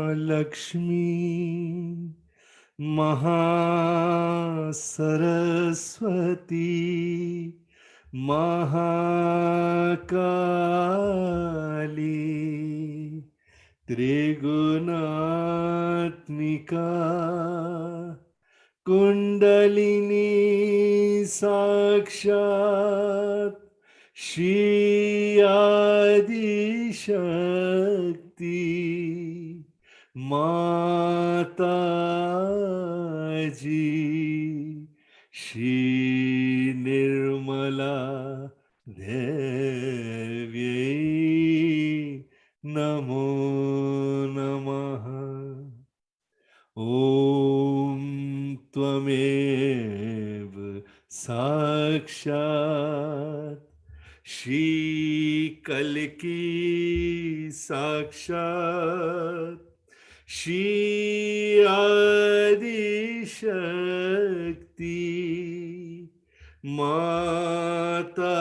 श्रीमहालक्ष्मी महासरस्वती महाकाली त्रिगुणात्मिका कुंडलिनी साक्षात् श्री आदिशक्ति माता जी श्री निर्मला देव्यै नमो नमः। ॐ त्वमेव साक्षात् श्रीकल्की साक्षात् श्री आदिशक्ति माता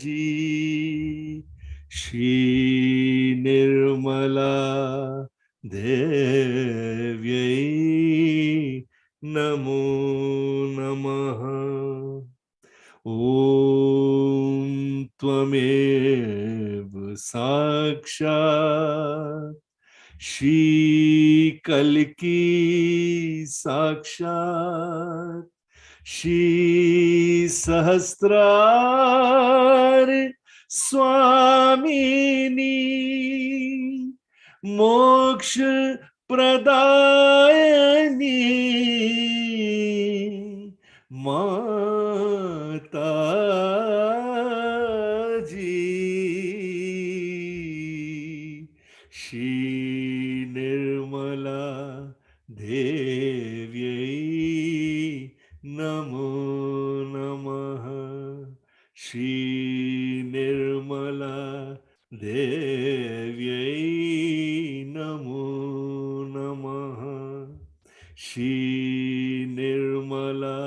जी श्री निर्मला देव्यै नमो नमः। ॐ त्वमेव साक्षात् श्री कल की साक्षात श्री सहस्त्रार स्वामिनी मोक्ष प्रदायनी माता जी श्री निर्मला देव्यै नमो नमः श्री निर्मला देव्यै नमो नमः श्री निर्मला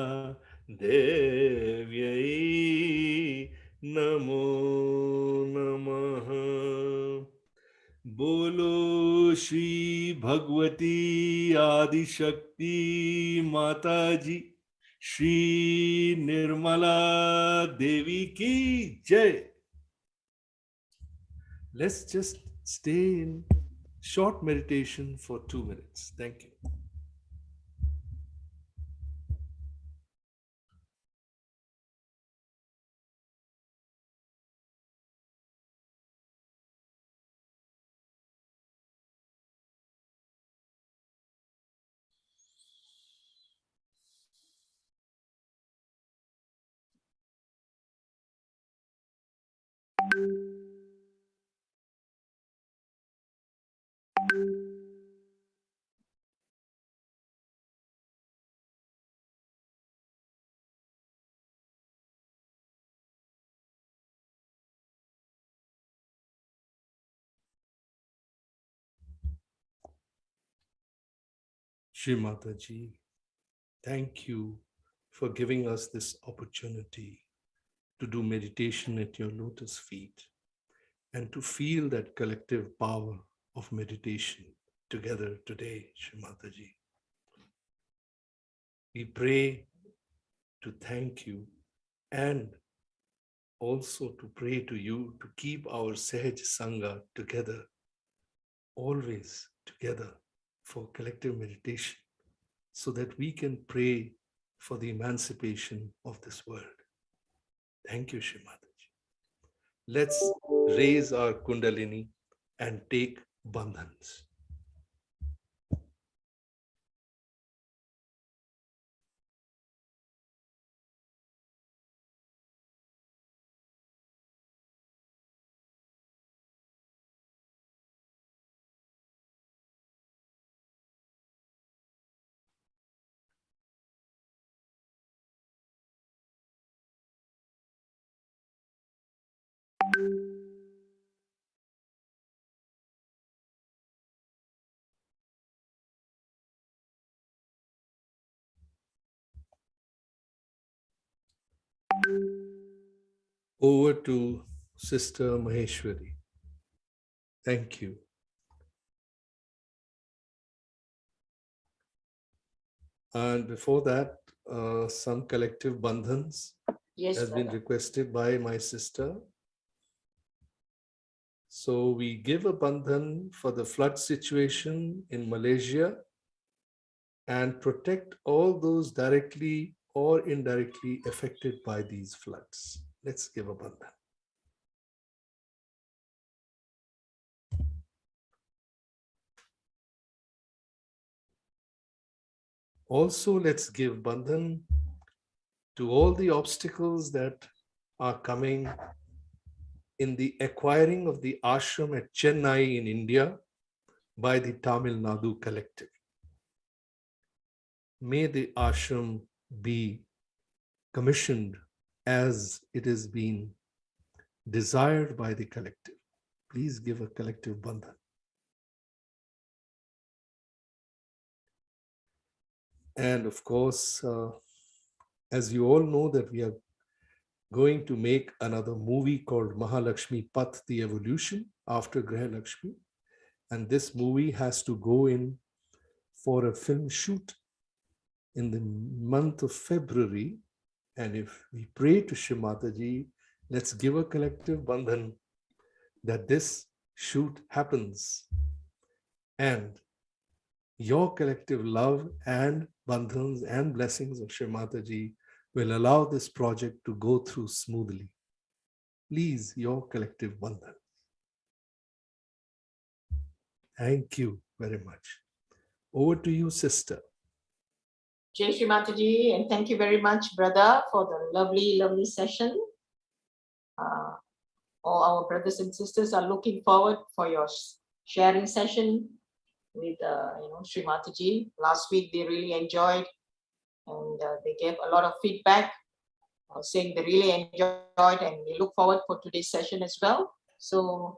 देव्यै नमो नमः बोलो श्री भगवती आदिशक्ति माता जी श्री निर्मला देवी की जय. Let's just stay in short meditation for 2 minutes. Thank you. Shri Mataji, thank you for giving us this opportunity to do meditation at your lotus feet and to feel that collective power of meditation together today, Shri Mataji. We pray to thank you and also to pray to you to keep our Sahaj Sangha together, always together for collective meditation, so that we can pray for the emancipation of this world. Thank you, Shri Mataji. Let's raise our Kundalini and take bandhans. Over to Sister Maheshwari. Thank you. And before that, some collective bandhans Yes, has been brother. requested by my sister. So we give a bandhan for the flood situation in Malaysia and protect all those directly or indirectly affected by these floods. Let's give a bandhan. Also, let's give bandhan to all the obstacles that are coming in the acquiring of the ashram at Chennai in India by the Tamil Nadu collective. May the ashram be commissioned as it has been desired by the collective. Please give a collective bandhan. And of course, as you all know, that we are going to make another movie called Mahalakshmi Path, the Evolution, after Graha Lakshmi. And this movie has to go in for a film shoot in the month of February. And if we pray to Shri Mataji, let's give a collective bandhan that this shoot happens. And your collective love and bandhans and blessings of Shri Mataji will allow this project to go through smoothly. Please, your collective bandhan. Thank you very much. Over to you, sister. Jai Shri Mataji, and thank you very much, brother, for the lovely, lovely session. All our brothers and sisters are looking forward for your sharing session with Shri Mataji. Last week they really enjoyed, and they gave a lot of feedback, saying they really enjoyed, and we look forward for today's session as well. So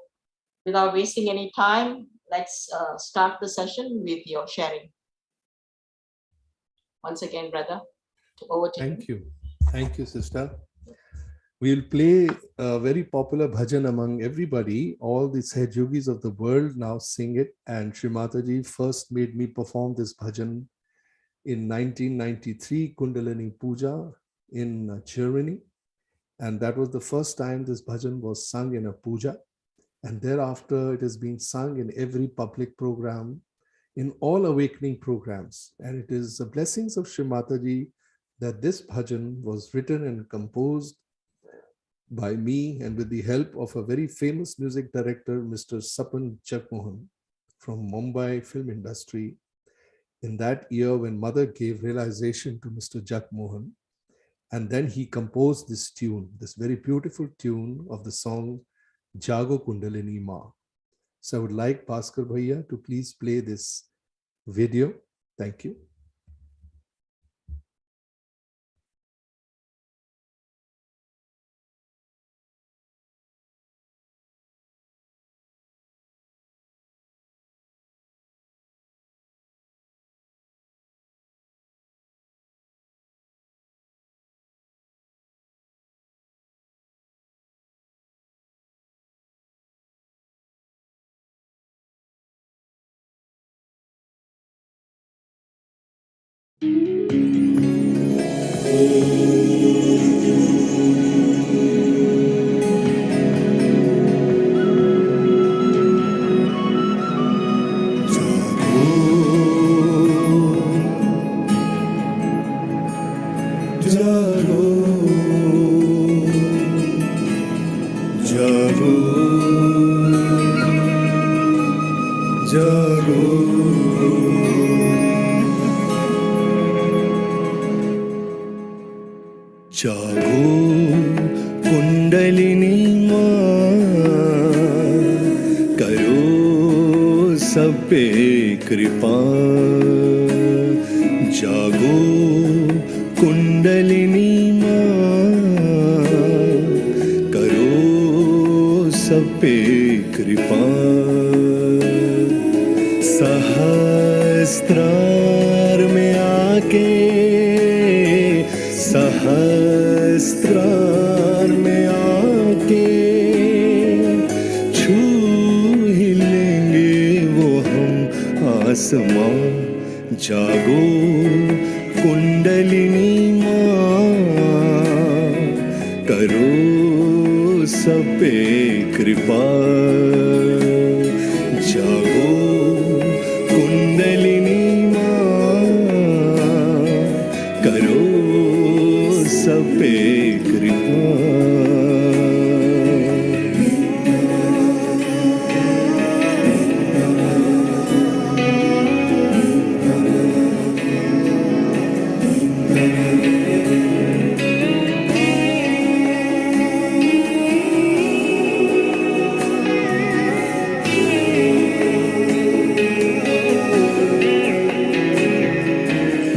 without wasting any time, let's start the session with your sharing. Once again, brother, over to you. Thank you. Thank you, sister. We'll play a very popular bhajan among everybody. All the Sahaj Yogis of the world now sing it. And Shri Mataji first made me perform this bhajan in 1993, Kundalini Puja in Germany. And that was the first time this bhajan was sung in a puja. And thereafter, it has been sung in every public program, in all awakening programs. And it is the blessings of Shri Mataji that this bhajan was written and composed by me and with the help of a very famous music director, Mr. Sapan Jagmohan from Mumbai film industry. In that year when mother gave realization to Mr. Jagmohan, and then he composed this tune, this very beautiful tune of the song Jago Kundalini Ma. So I would like Bhaskar Bhaiya to please play this video. Thank you. जागो कुंडलिनी माँ, करो सब पे कृपा। जागो कुंडलिनी माँ, करो सब पे कृपा। सहस्त्रार में आके, सहस्त्रार में आके छू ही लेंगे वो हम आसमां। जागो कुंडलिनी माँ, करो सब पे कृपा। जागो कुंडलिनी माँ, करो सब पे कृपा।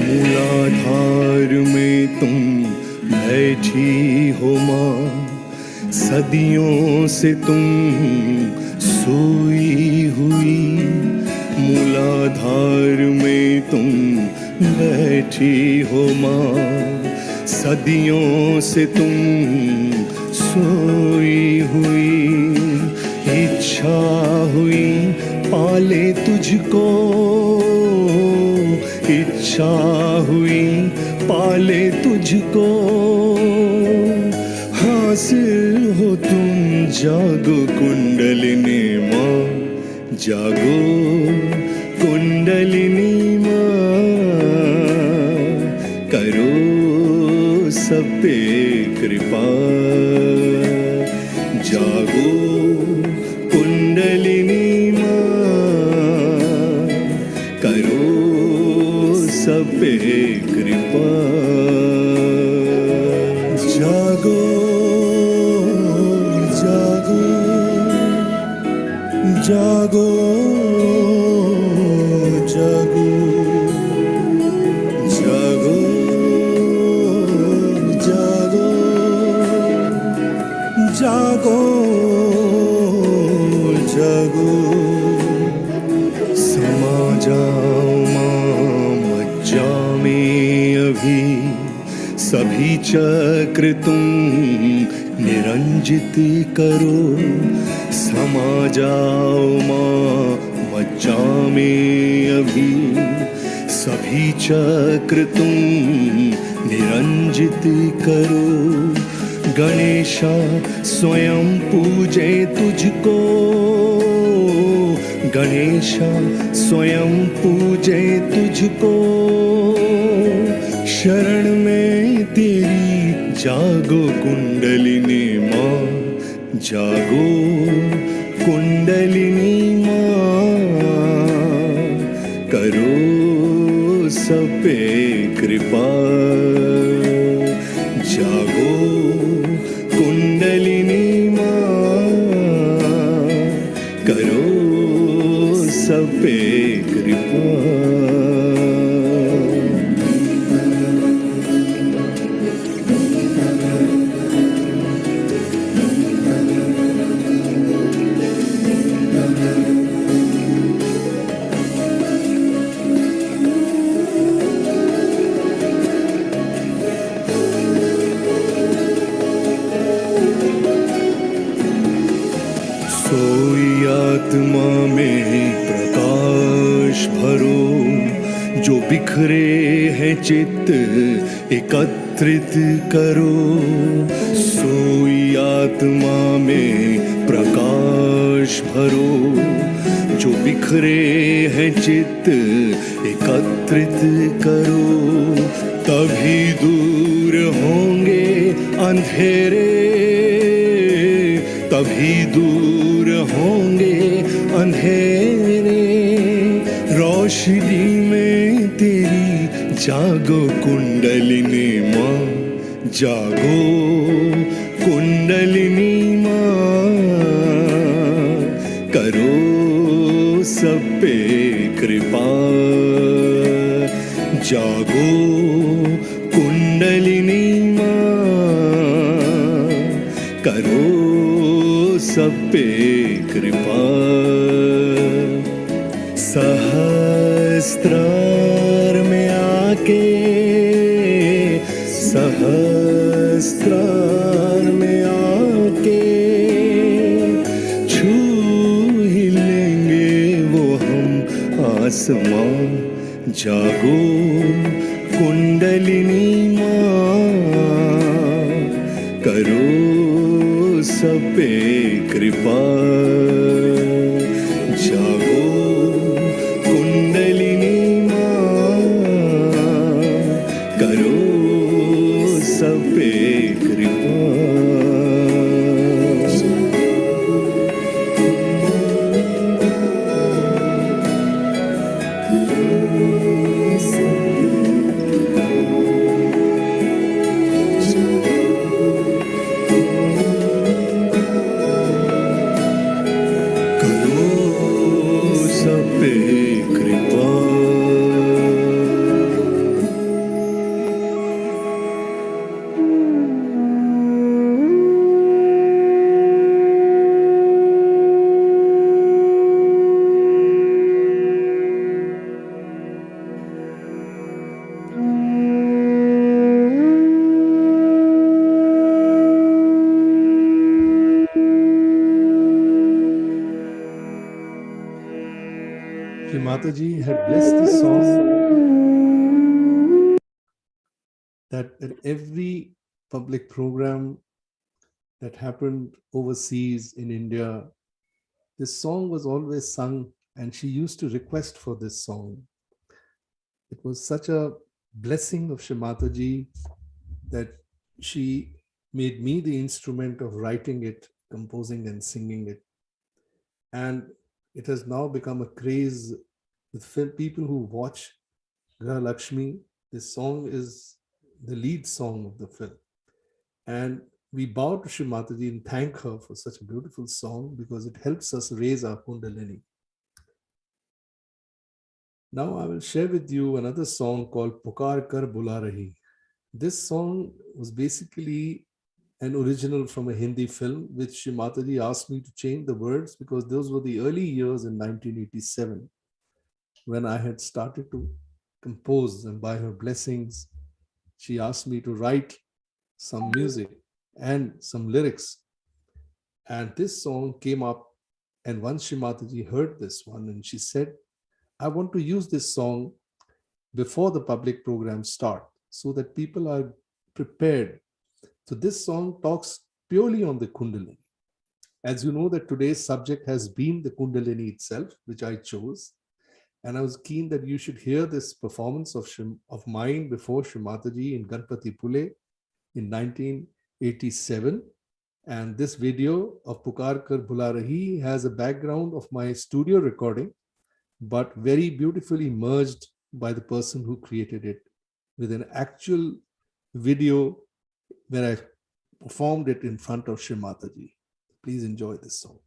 मूलाधार में तुम बैठी हो माँ, सदियों से तुम सोई हुई। मूलाधार में तुम बैठी हो माँ, सदियों से तुम सोई हुई। इच्छा हुई पाले तुझको, इच्छा हुई पाले तुझको। हासिल हो तुम जागो कुंडलिनी माँ, जागो कुंडलिनी कुंडलिनी करो सब पे कृपा जागो कुंडलिनी करो सब पे कृपा जागो जागो जागो जागो जागो जागो जागो जागो समा जाओ मज्जा में अभी सभी चक्र तुम निरंजित करो समा जाओ मज्जा में अभी सभी चक्र तुम निरंजित करो गणेशा स्वयं पूजे तुझको गणेशा स्वयं पूजे तुझको शरण में तेरी जागो कुंडलिनी माँ जागो कुंडलिनी माँ करो सब पे कृपा जागो कुंडलिनी माँ करो सब पे कृपा सोई आत्मा में प्रकाश भरो जो बिखरे हैं चित्त एकत्रित करो सोई आत्मा में प्रकाश भरो जो बिखरे हैं चित्त एकत्रित करो तभी दूर होंगे अंधेरे तभी दूर होंगे अंधेरे रोशनी में तेरी जागो कुंडलिनी माँ जागो कुंडलिनी माँ करो सब पे कृपा जागो कुंडलिनी माँ करो सब पे कृपा सहस्त्रार में आके सहस्त्रार में आके छू ही लेंगे वो हम आसमां जागो कुंडलिनी माँ करो सब पे कृपा जागो कुंडलिनी माँ करो सब पे कृपा Shri Mataji had blessed this song that at every public program that happened overseas in India, this song was always sung and she used to request for this song. It was such a blessing of Shrimataji that she made me the instrument of writing it, composing and singing it. And it has now become a craze with people who watch Grah Lakshmi. This song is the lead song of the film. And we bow to Shrimataji and thank her for such a beautiful song because it helps us raise our Kundalini. Now I will share with you another song called Pukar Kar Bula Rahi. This song was basically an original from a Hindi film, which Shrimataji asked me to change the words because those were the early years in 1987 when I had started to compose, and by her blessings, she asked me to write some music and some lyrics. And this song came up, and once Shrimataji heard this one, and she said, I want to use this song before the public programs start so that people are prepared. So this song talks purely on the Kundalini. As you know that today's subject has been the Kundalini itself, which I chose. And I was keen that you should hear this performance of mine before Shrimataji in Ganpati Pule in 1987. And this video of Pukar Kar Bula Rahi has a background of my studio recording, but very beautifully merged by the person who created it with an actual video where I performed it in front of Shrimataji. Please enjoy this song.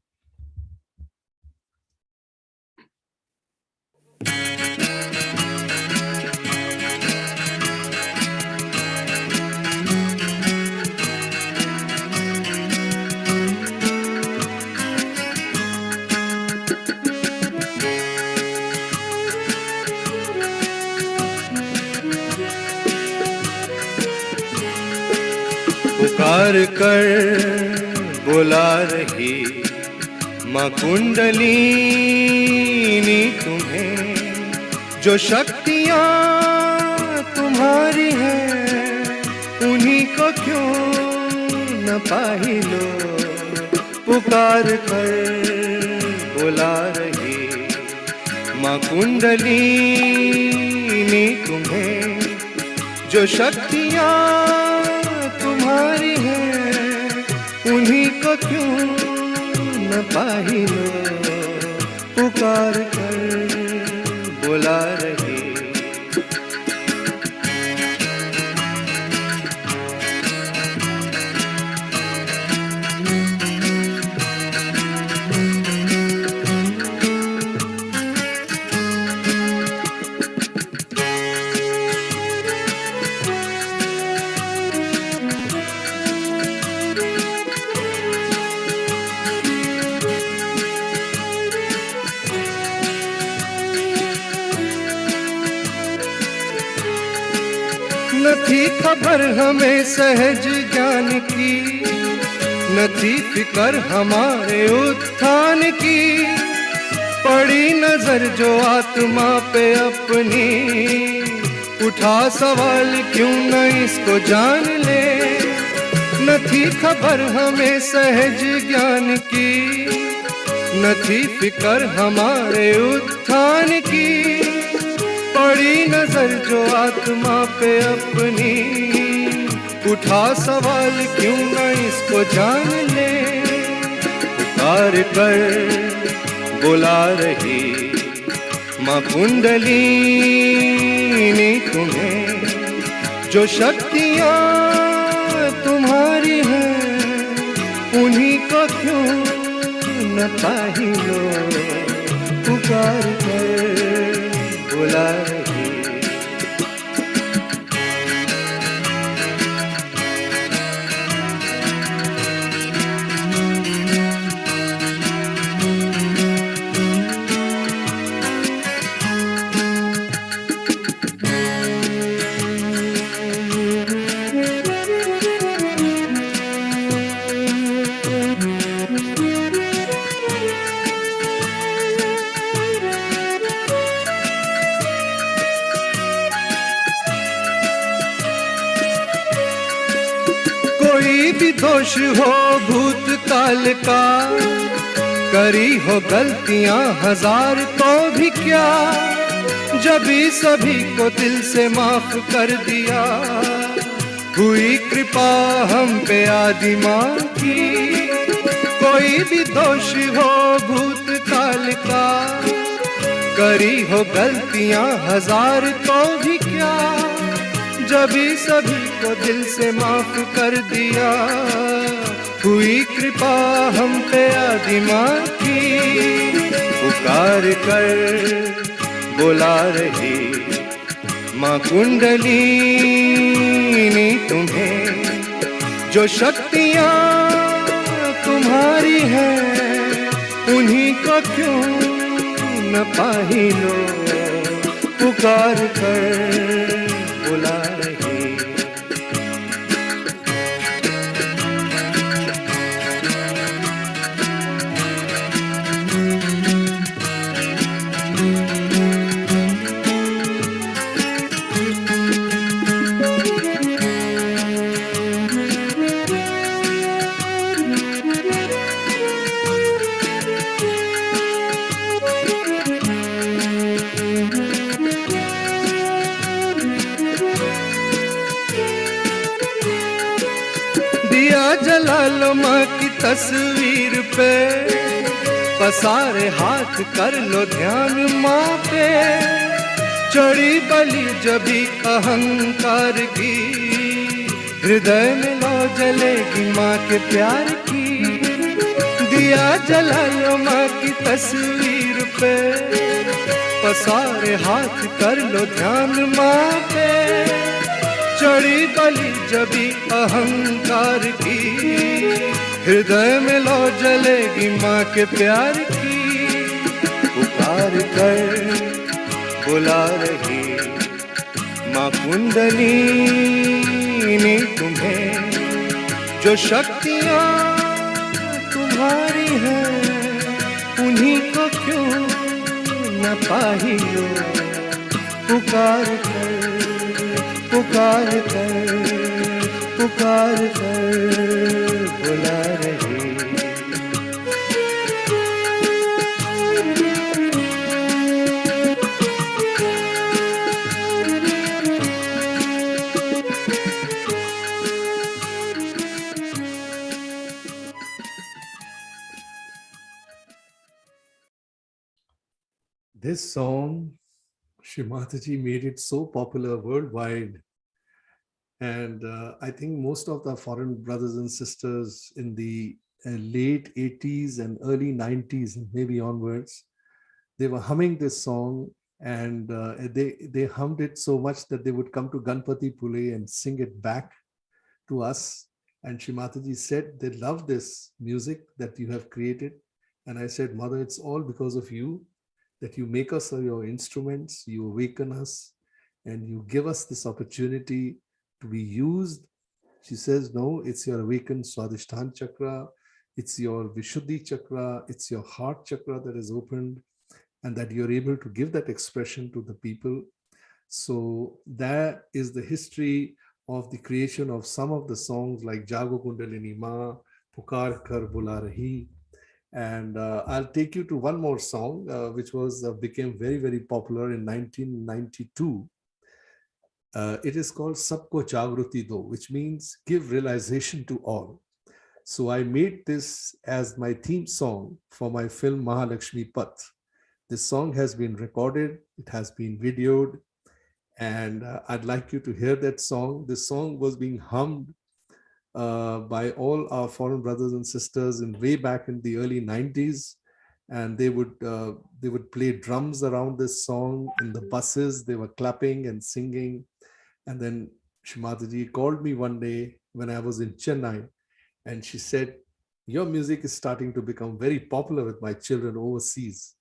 पुकार कर बुला रही माँ कुंडलिनी तुम्हें, जो शक्तियाँ तुम्हारी हैं उन्हीं को क्यों न पाही लो। पुकार कर बुला रही माँ कुंडलिनी तुम्हें, जो शक्तियाँ तुम्हारी है उन्हीं को क्यों न पाही लो। पुकार कर बुला रही। न थी खबर हमें सहज ज्ञान की, न थी फिकर हमारे उत्थान की। पड़ी नजर जो आत्मा पे अपनी, उठा सवाल क्यों न इसको जान ले। न थी खबर हमें सहज ज्ञान की, न थी फिकर हमारे उत्थान की। पड़ी नजर जो आत्मा पे अपनी, उठा सवाल क्यों न इसको जान ले। पुकार कर बुला रही माँ कुंडलिनी तुम्हें, जो शक्तियाँ तुम्हारी हैं उन्हीं को क्यों न पाही लो। पुकार कर बुला रही। कोई भी दोष हो भूतकाल का, करी हो गलतियां हजार तो भी क्या, जब भी सभी को दिल से माफ कर दिया। हुई कृपा हम पे आदि माँ की, कोई भी दोष हो भूतकाल का, करी हो गलतियां हजार तो भी क्या, जब भी सभी को दिल से माफ कर दिया। हुई कृपा हम पे आदि माँ की, पुकार कर बुला रही माँ कुंडलिनी तुम्हें, जो शक्तियाँ तुम्हारी हैं उन्हीं को क्यों न पाही लो, पुकार कर बुला रही। दिया जला लो माँ की तस्वीर पे, पसारे हाथ कर लो ध्यान माँ पे, चढ़ी बलि जबी अहंकार की, हृदय में लो जलेगी माँ के प्यार की। दिया जला लो माँ की तस्वीर पे, पसारे हाथ कर लो ध्यान माँ पे, चढ़ी बलि जबी अहंकार की, हृदय में लो जलेगी माँ के प्यार की। पुकार कर बुला रही माँ कुंडलिनी तुम्हें, जो शक्तियाँ तुम्हारी हैं उन्हीं को क्यों न पाही लो, पुकार कर पुकार कर पुकार कर बुला रही। This song, Shri Mataji made it so popular worldwide. And I think most of the foreign brothers and sisters in the late 80s and early 90s, maybe onwards, they were humming this song, and they hummed it so much that they would come to Ganpati Pule and sing it back to us. And Shri Mataji said they love this music that you have created. And I said, Mother, it's all because of you, that you make us your instruments, you awaken us, and you give us this opportunity to be used. She says, no, it's your awakened Swadhisthana chakra, it's your Vishuddhi chakra, it's your heart chakra that is opened, and that you're able to give that expression to the people. So that is the history of the creation of some of the songs like Jago Kundalini Ma, Pukar Kar Bula Rahi. And I'll take you to one more song, which was became very, very popular in 1992. It is called Sabko Jagruti Do, which means give realization to all. So I made this as my theme song for my film Mahalakshmi Path. This song has been recorded, it has been videoed, and I'd like you to hear that song. This song was being hummed by all our foreign brothers and sisters in way back in the early 90s, and they would play drums around this song in the buses. They were clapping and singing. And then Shri Mataji called me one day when I was in Chennai, and she said, your music is starting to become very popular with my children overseas.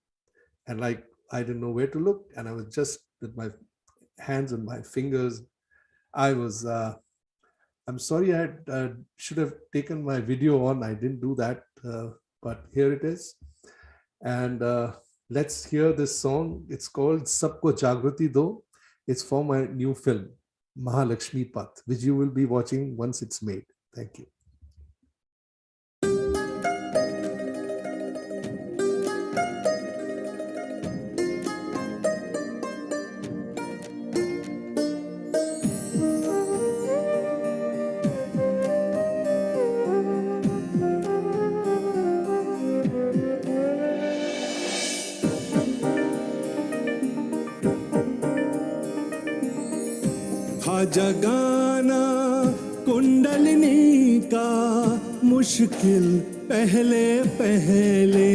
And like, I didn't know where to look, and I was just with my hands and my fingers. I was I'm sorry, I should have taken my video on. I didn't do that, but here it is. And let's hear this song. It's called Sabko Jagruti Do. It's for my new film, Mahalakshmi Path, which you will be watching once it's made. Thank you. था जगाना कुंडलिनी का मुश्किल पहले पहले,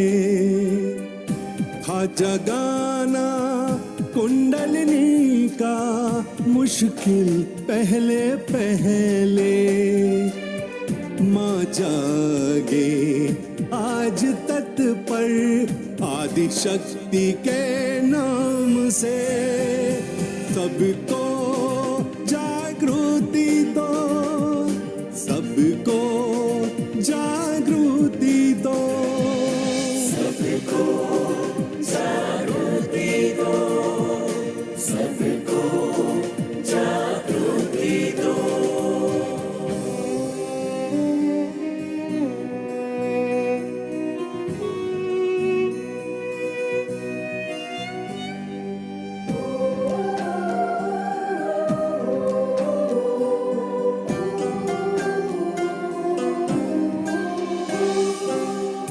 था जगाना कुंडलिनी का मुश्किल पहले पहले। माँ जागे आज तत्पर आदि शक्ति के नाम से, सबको जागृति दो, सबको जागृति दो, सबको जागृति दो, सबको जागृति दो।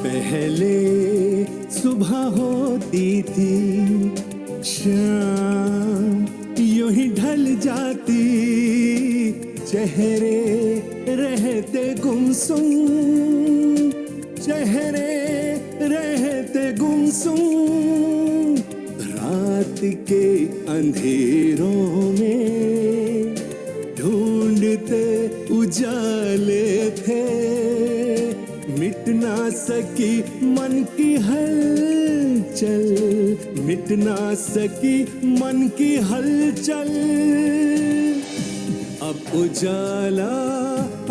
पहले सुबह होती थी, शाम यूं ही ढल जाती, चेहरे रहते गुमसुम, चेहरे रहते गुमसुम। रात के अंधेरों में ढूंढते उजाले थे, मिट ना सकी मन की हलचल, मिट ना सकी मन की हलचल। अब उजाला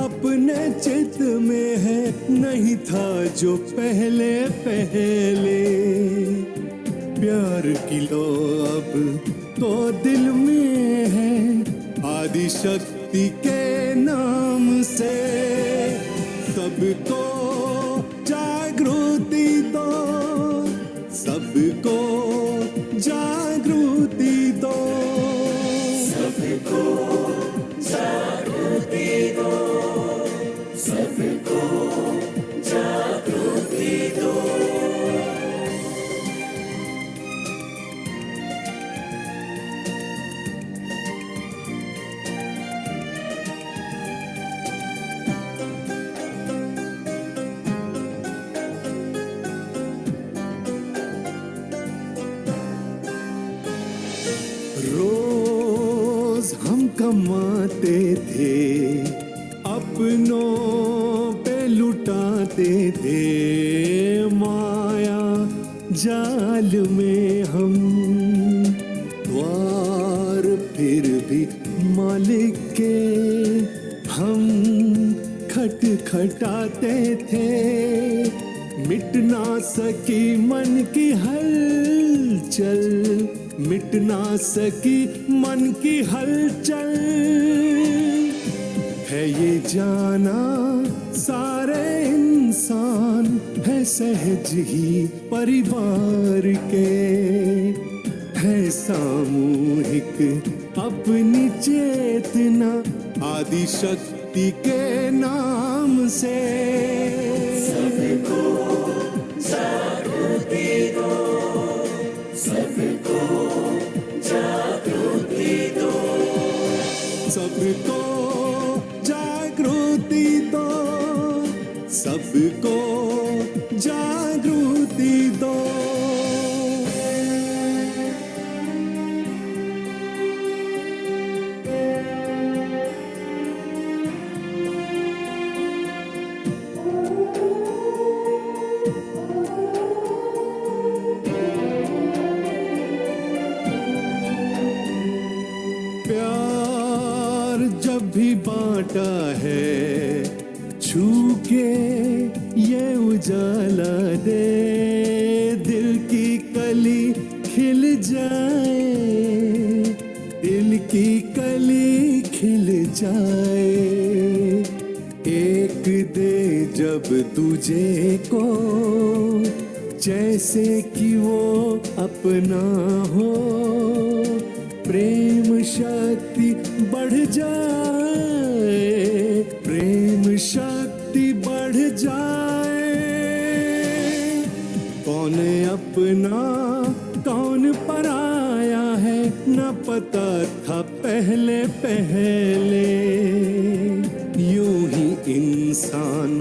अपने चित में है, नहीं था जो पहले पहले। प्यार की लो अब तो दिल में है, आदि शक्ति के नाम से, सबको जागृति दो, सबको जागृति दो, सबको जागृति दो, सबको जागृति दो। रोज हम कमाते थे, अपनों पे लुटाते थे, माया जाल में हम द्वार फिर भी मालिक के हम खटखटाते थे। मिट ना सकी मन की हलचल, मिट ना सकी मन की हलचल। है ये जाना सारे इंसान है सहज ही परिवार के, है सामूहिक अपनी चेतना आदि शक्ति के नाम से। सबको जागृति दो, सबको जागृति दो, सबको जागृति दो, सबको जागृति दो। प्यार जब भी बांटा है, छू के ये उजाला दे, दिल की कली खिल जाए, दिल की कली खिल जाए। एक दे जब तुझे को, जैसे कि वो अपना हो, प्रेम शक्ति बढ़ जाए, प्रेम शक्ति बढ़ जाए। कौन अपना कौन पराया है न पता था पहले पहले यूं ही इंसान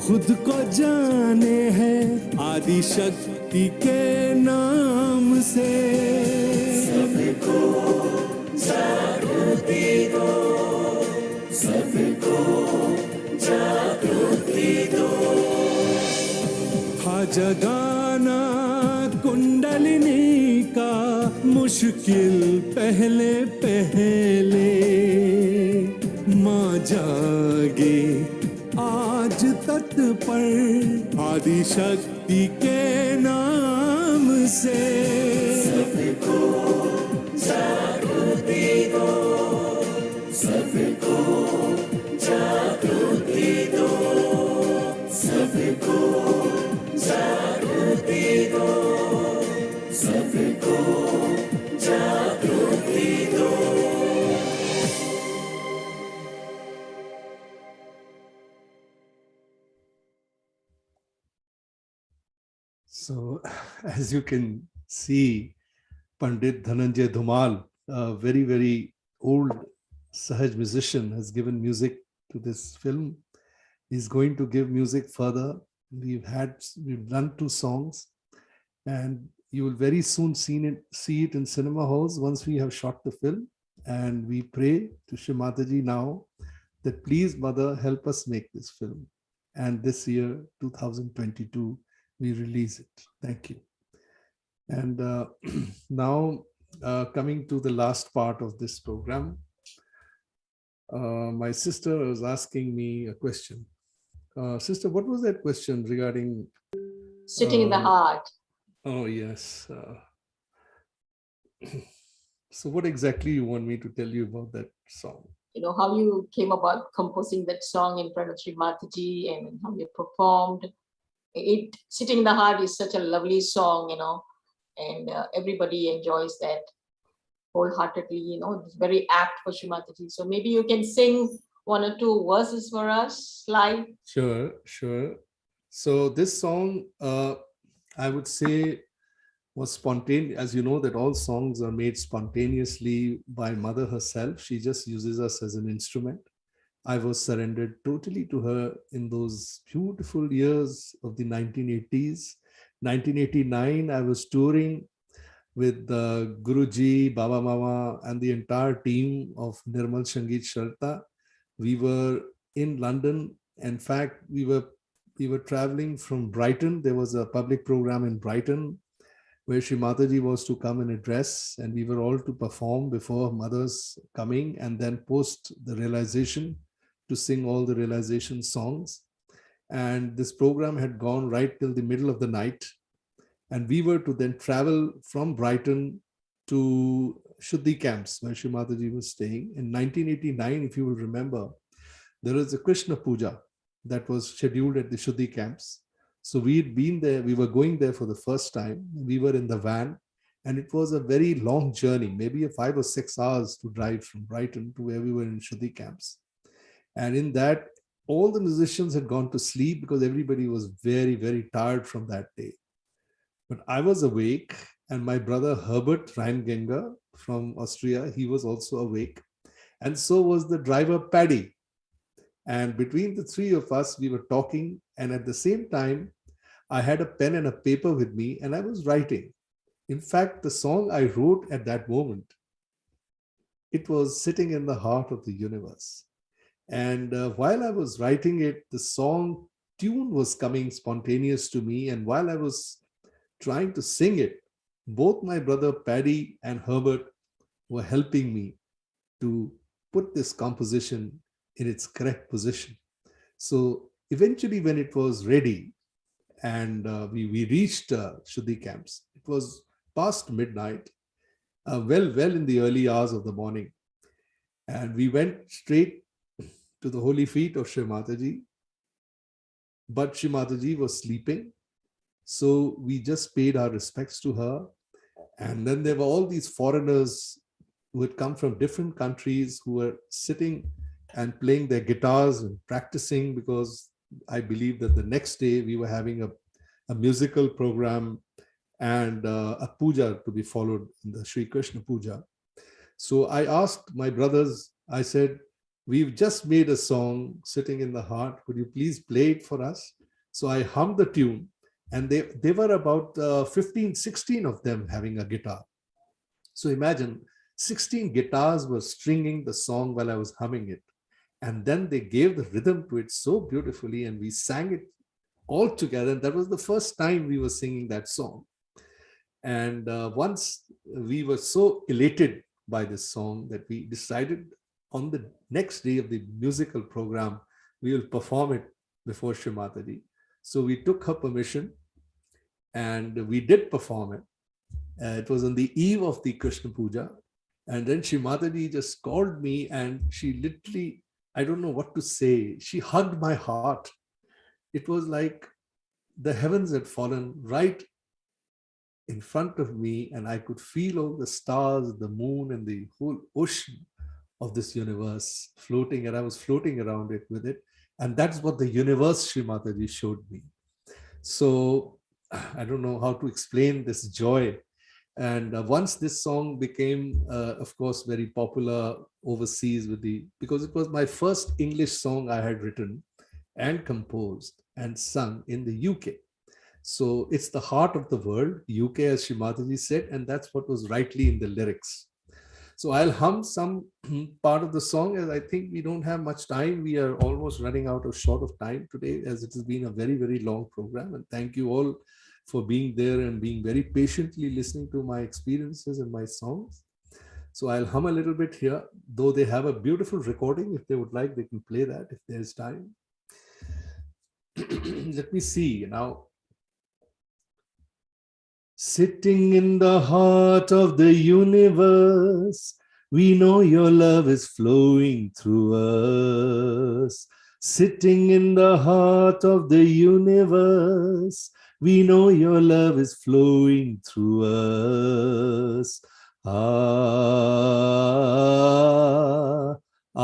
खुद को जाने है आदि शक्ति के नाम से। सबको जागृति दो, सबको जागृति दो। था जगाना कुंडलिनी का मुश्किल पहले पहले, माँ जागे आज तत्पर आदि शक्ति के नाम से। सबको जागृति दो, सबको जागृति दो, सबको जागृति दो, सबको जागृति दो। So, as you can see, Pandit Dhananjay Dhumal, a very, very old Sahaj musician, has given music to this film. He's going to give music further. We've done 2 songs, and you will very soon see it in cinema halls once we have shot the film. And we pray to Shri Mataji now that please, Mother, help us make this film. And this year, 2022, we release it. Thank you. And now coming to the last part of this program, my sister was asking me a question. Sister, what was that question regarding? Sitting in the heart. Oh, yes. So what exactly you want me to tell you about that song? You know, how you came about composing that song in front of Sri Mataji and how you performed. Sitting in the Heart is such a lovely song, you know, and everybody enjoys that wholeheartedly, you know, it's very apt for Sri Mataji. So maybe you can sing 1 or 2 verses for us live. Sure. So this song, I would say, was spontaneous. As you know, that all songs are made spontaneously by Mother herself. She just uses us as an instrument. I was surrendered totally to her in those beautiful years of the 1980s. 1989, I was touring with Guruji, Baba Mama, and the entire team of Nirmal Sangeet Sharta. We were in London. In fact, we were traveling from Brighton. There was a public program in Brighton where Shri Mataji was to come and address, and we were all to perform before Mother's coming, and then post the realization to sing all the realization songs. And this program had gone right till the middle of the night. And we were to then travel from Brighton to Shuddhi camps where Shri Mataji was staying. In 1989, if you will remember, there was a Krishna Puja that was scheduled at the Shuddhi camps. So we had been there, we were going there for the first time. We were in the van, and it was a very long journey, maybe 5 or 6 hours to drive from Brighton to where we were in Shuddhi camps. And in that, all the musicians had gone to sleep because everybody was very, very tired from that day. But I was awake, and my brother Herbert Reingenger from Austria, he was also awake. And so was the driver Paddy. And between the 3 of us, we were talking. And at the same time, I had a pen and a paper with me, and I was writing. In fact, the song I wrote at that moment, it was Sitting in the Heart of the Universe. And while I was writing it, the song tune was coming spontaneous to me. And while I was trying to sing it, both my brother Paddy and Herbert were helping me to put this composition in its correct position. So eventually when it was ready and we reached Shuddhi camps, it was past midnight, well in the early hours of the morning. And we went straight to the holy feet of Shri Mataji. But Shri Mataji was sleeping. So we just paid our respects to her. And then there were all these foreigners who had come from different countries who were sitting and playing their guitars and practicing, because I believe that the next day we were having a musical program and a puja to be followed in the Sri Krishna Puja. So I asked my brothers, I said, we've just made a song sitting in the heart. Could you please play it for us? So I hummed the tune, and they were about 15, 16 of them having a guitar. So imagine 16 guitars were stringing the song while I was humming it. And then they gave the rhythm to it so beautifully, and we sang it all together. And that was the first time we were singing that song. And once we were so elated by this song that we decided on the next day of the musical program, we will perform it before Shri Mataji. So we took her permission and we did perform it. It was on the eve of the Krishna Puja. And then Shri Mataji just called me, and she literally, I don't know what to say, she hugged my heart. It was like the heavens had fallen right in front of me, and I could feel all the stars, the moon, and the whole ocean of this universe floating, and I was floating around it with it. And that's what the universe Shri Mataji showed me. So I don't know how to explain this joy. And once this song became, of course, very popular overseas because it was my first English song I had written and composed and sung in the UK. So it's the heart of the world, UK, as Shri Mataji said, and that's what was rightly in the lyrics. So I'll hum some part of the song, as I think we don't have much time. We are almost running out of short of time today, as it has been a very, very long program. And thank you all for being there and being very patiently listening to my experiences and my songs. So I'll hum a little bit here, though they have a beautiful recording. If they would like, they can play that if there's time. Let me see now. Sitting in the heart of the universe, we know your love is flowing through us. Sitting in the heart of the universe, we know your love is flowing through us. Ah, ah,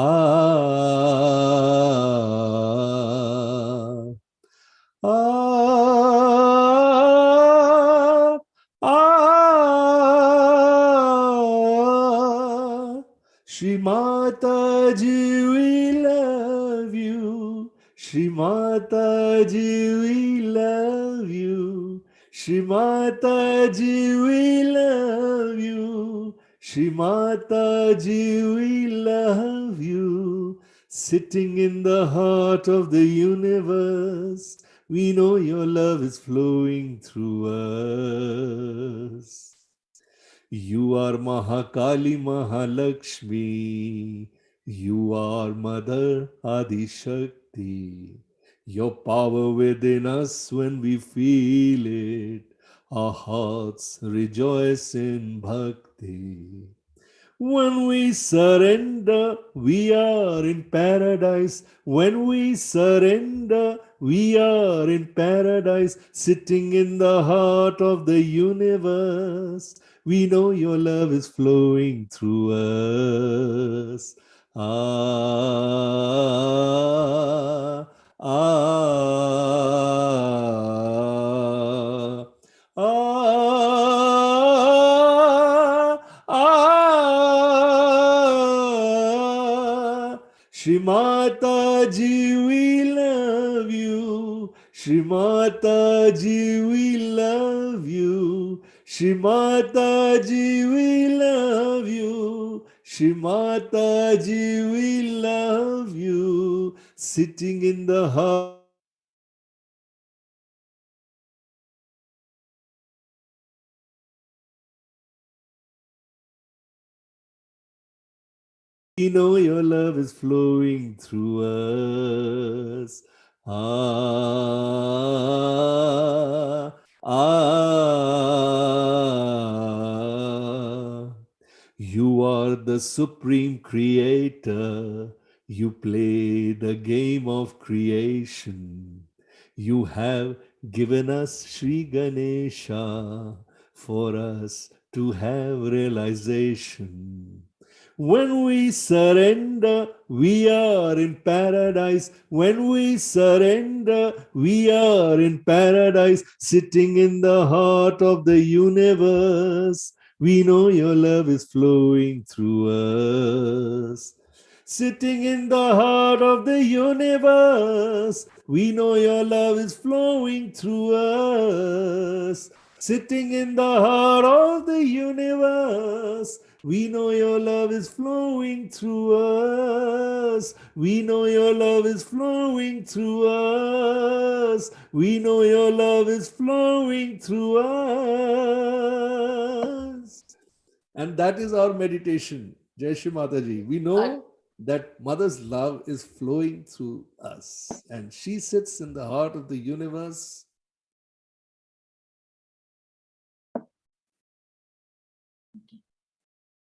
ah, ah. Shri Mataji, we love you. Shri Mataji, we love you. Shri Mataji, we love you. Shri Mataji, we love you. Sitting in the heart of the universe, we know your love is flowing through us. You are Mahakali Mahalakshmi. You are Mother Adi Shakti. Your power within us when we feel it. Our hearts rejoice in bhakti. When we surrender, we are in paradise. When we surrender, we are in paradise. Sitting in the heart of the universe, we know your love is flowing through us. Ah, ah, ah, ah. Shri Mataji, we love you. Shri Mataji, we love you. Shri Mataji, we love you. Shri Mataji, we love you. Sitting in the heart. We know your love is flowing through us. Ah, ah. You are the supreme creator. You play the game of creation. You have given us Sri Ganesha for us to have realization. When we surrender, we are in paradise. When we surrender, we are in paradise. Sitting in the heart of the universe, We know your love is flowing through us. Sitting in the heart of the universe, we know your love is flowing through us. Sitting in the heart of the universe, we know your love is flowing through us. We know your love is flowing through us. We know your love is flowing through us. And that is our meditation. Jai Shri Mataji. We know that Mother's love is flowing through us. And she sits in the heart of the universe.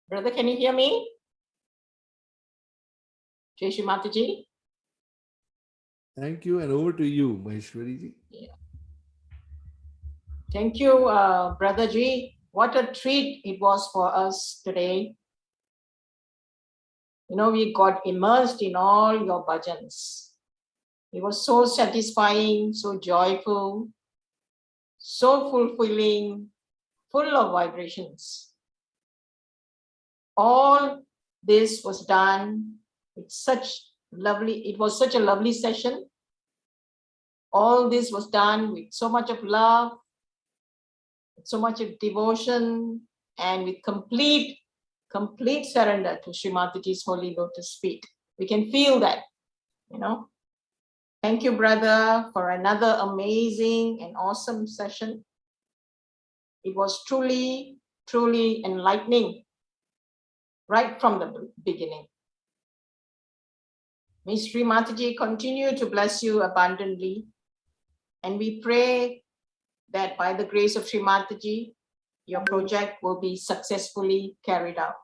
Brother, can you hear me? Jai Shri Mataji. Thank you. And over to you, Maheshwari ji. Thank you, Brother Ji. What a treat it was for us today. You know, we got immersed in all your bhajans. It was so satisfying, so joyful, so fulfilling, full of vibrations. All this was done with it was such a lovely session. All this was done with so much of love, so much of devotion, and with complete surrender to Shri Mataji's holy lotus feet. We can feel that, you know. Thank you, brother, for another amazing and awesome session. It was truly, truly enlightening right from the beginning. May Shri Mataji continue to bless you abundantly. And we pray that by the grace of Shri Mataji, your project will be successfully carried out.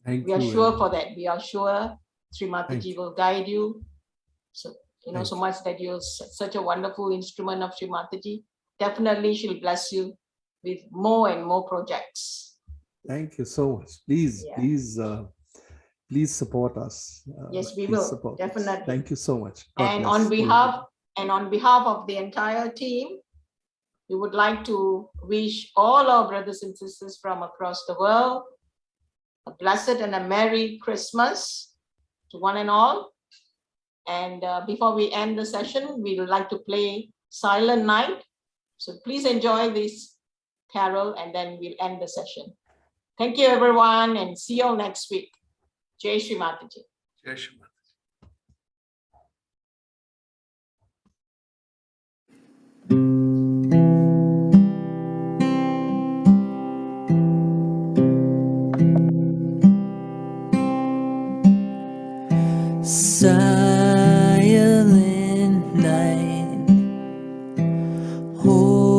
We are sure for that. We are sure Shri Mataji will guide you. So, you know, so much that you're such a wonderful instrument of Shri Mataji. Definitely she'll bless you with more and more projects. Thank you so much. Please, please support us. Yes, we will, definitely. Thank you so much. And on behalf of the entire team, we would like to wish all our brothers and sisters from across the world a blessed and a Merry Christmas to one and all. And before we end the session, we would like to play Silent Night. So please enjoy this carol and then we'll end the session. Thank you, everyone, and see you all next week. Jai Shri Mataji. Jai Shri Mataji. Silent night, holy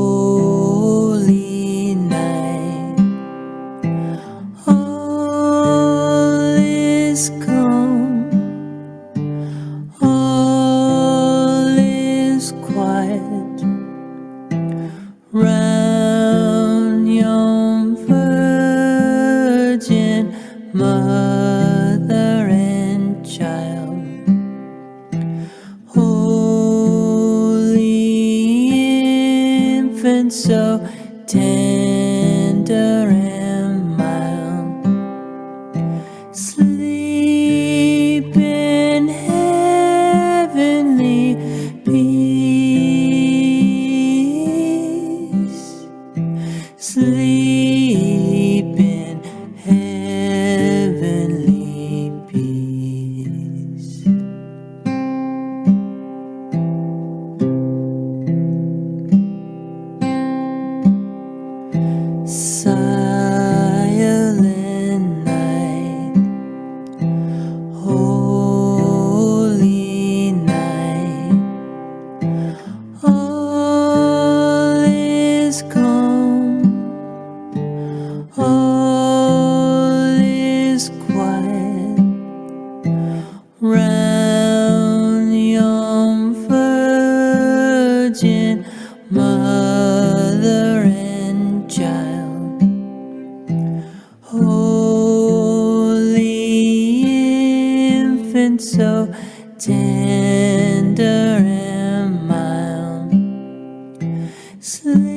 night, all is calm, all is quiet round yon virgin mother and child. Holy infant, so tender and mild, sleep in heavenly peace, sleep in heavenly peace. Silent night, holy night, all is calm, all is quiet round yon virgin mother and child. Holy infant, so tender and mild, sleep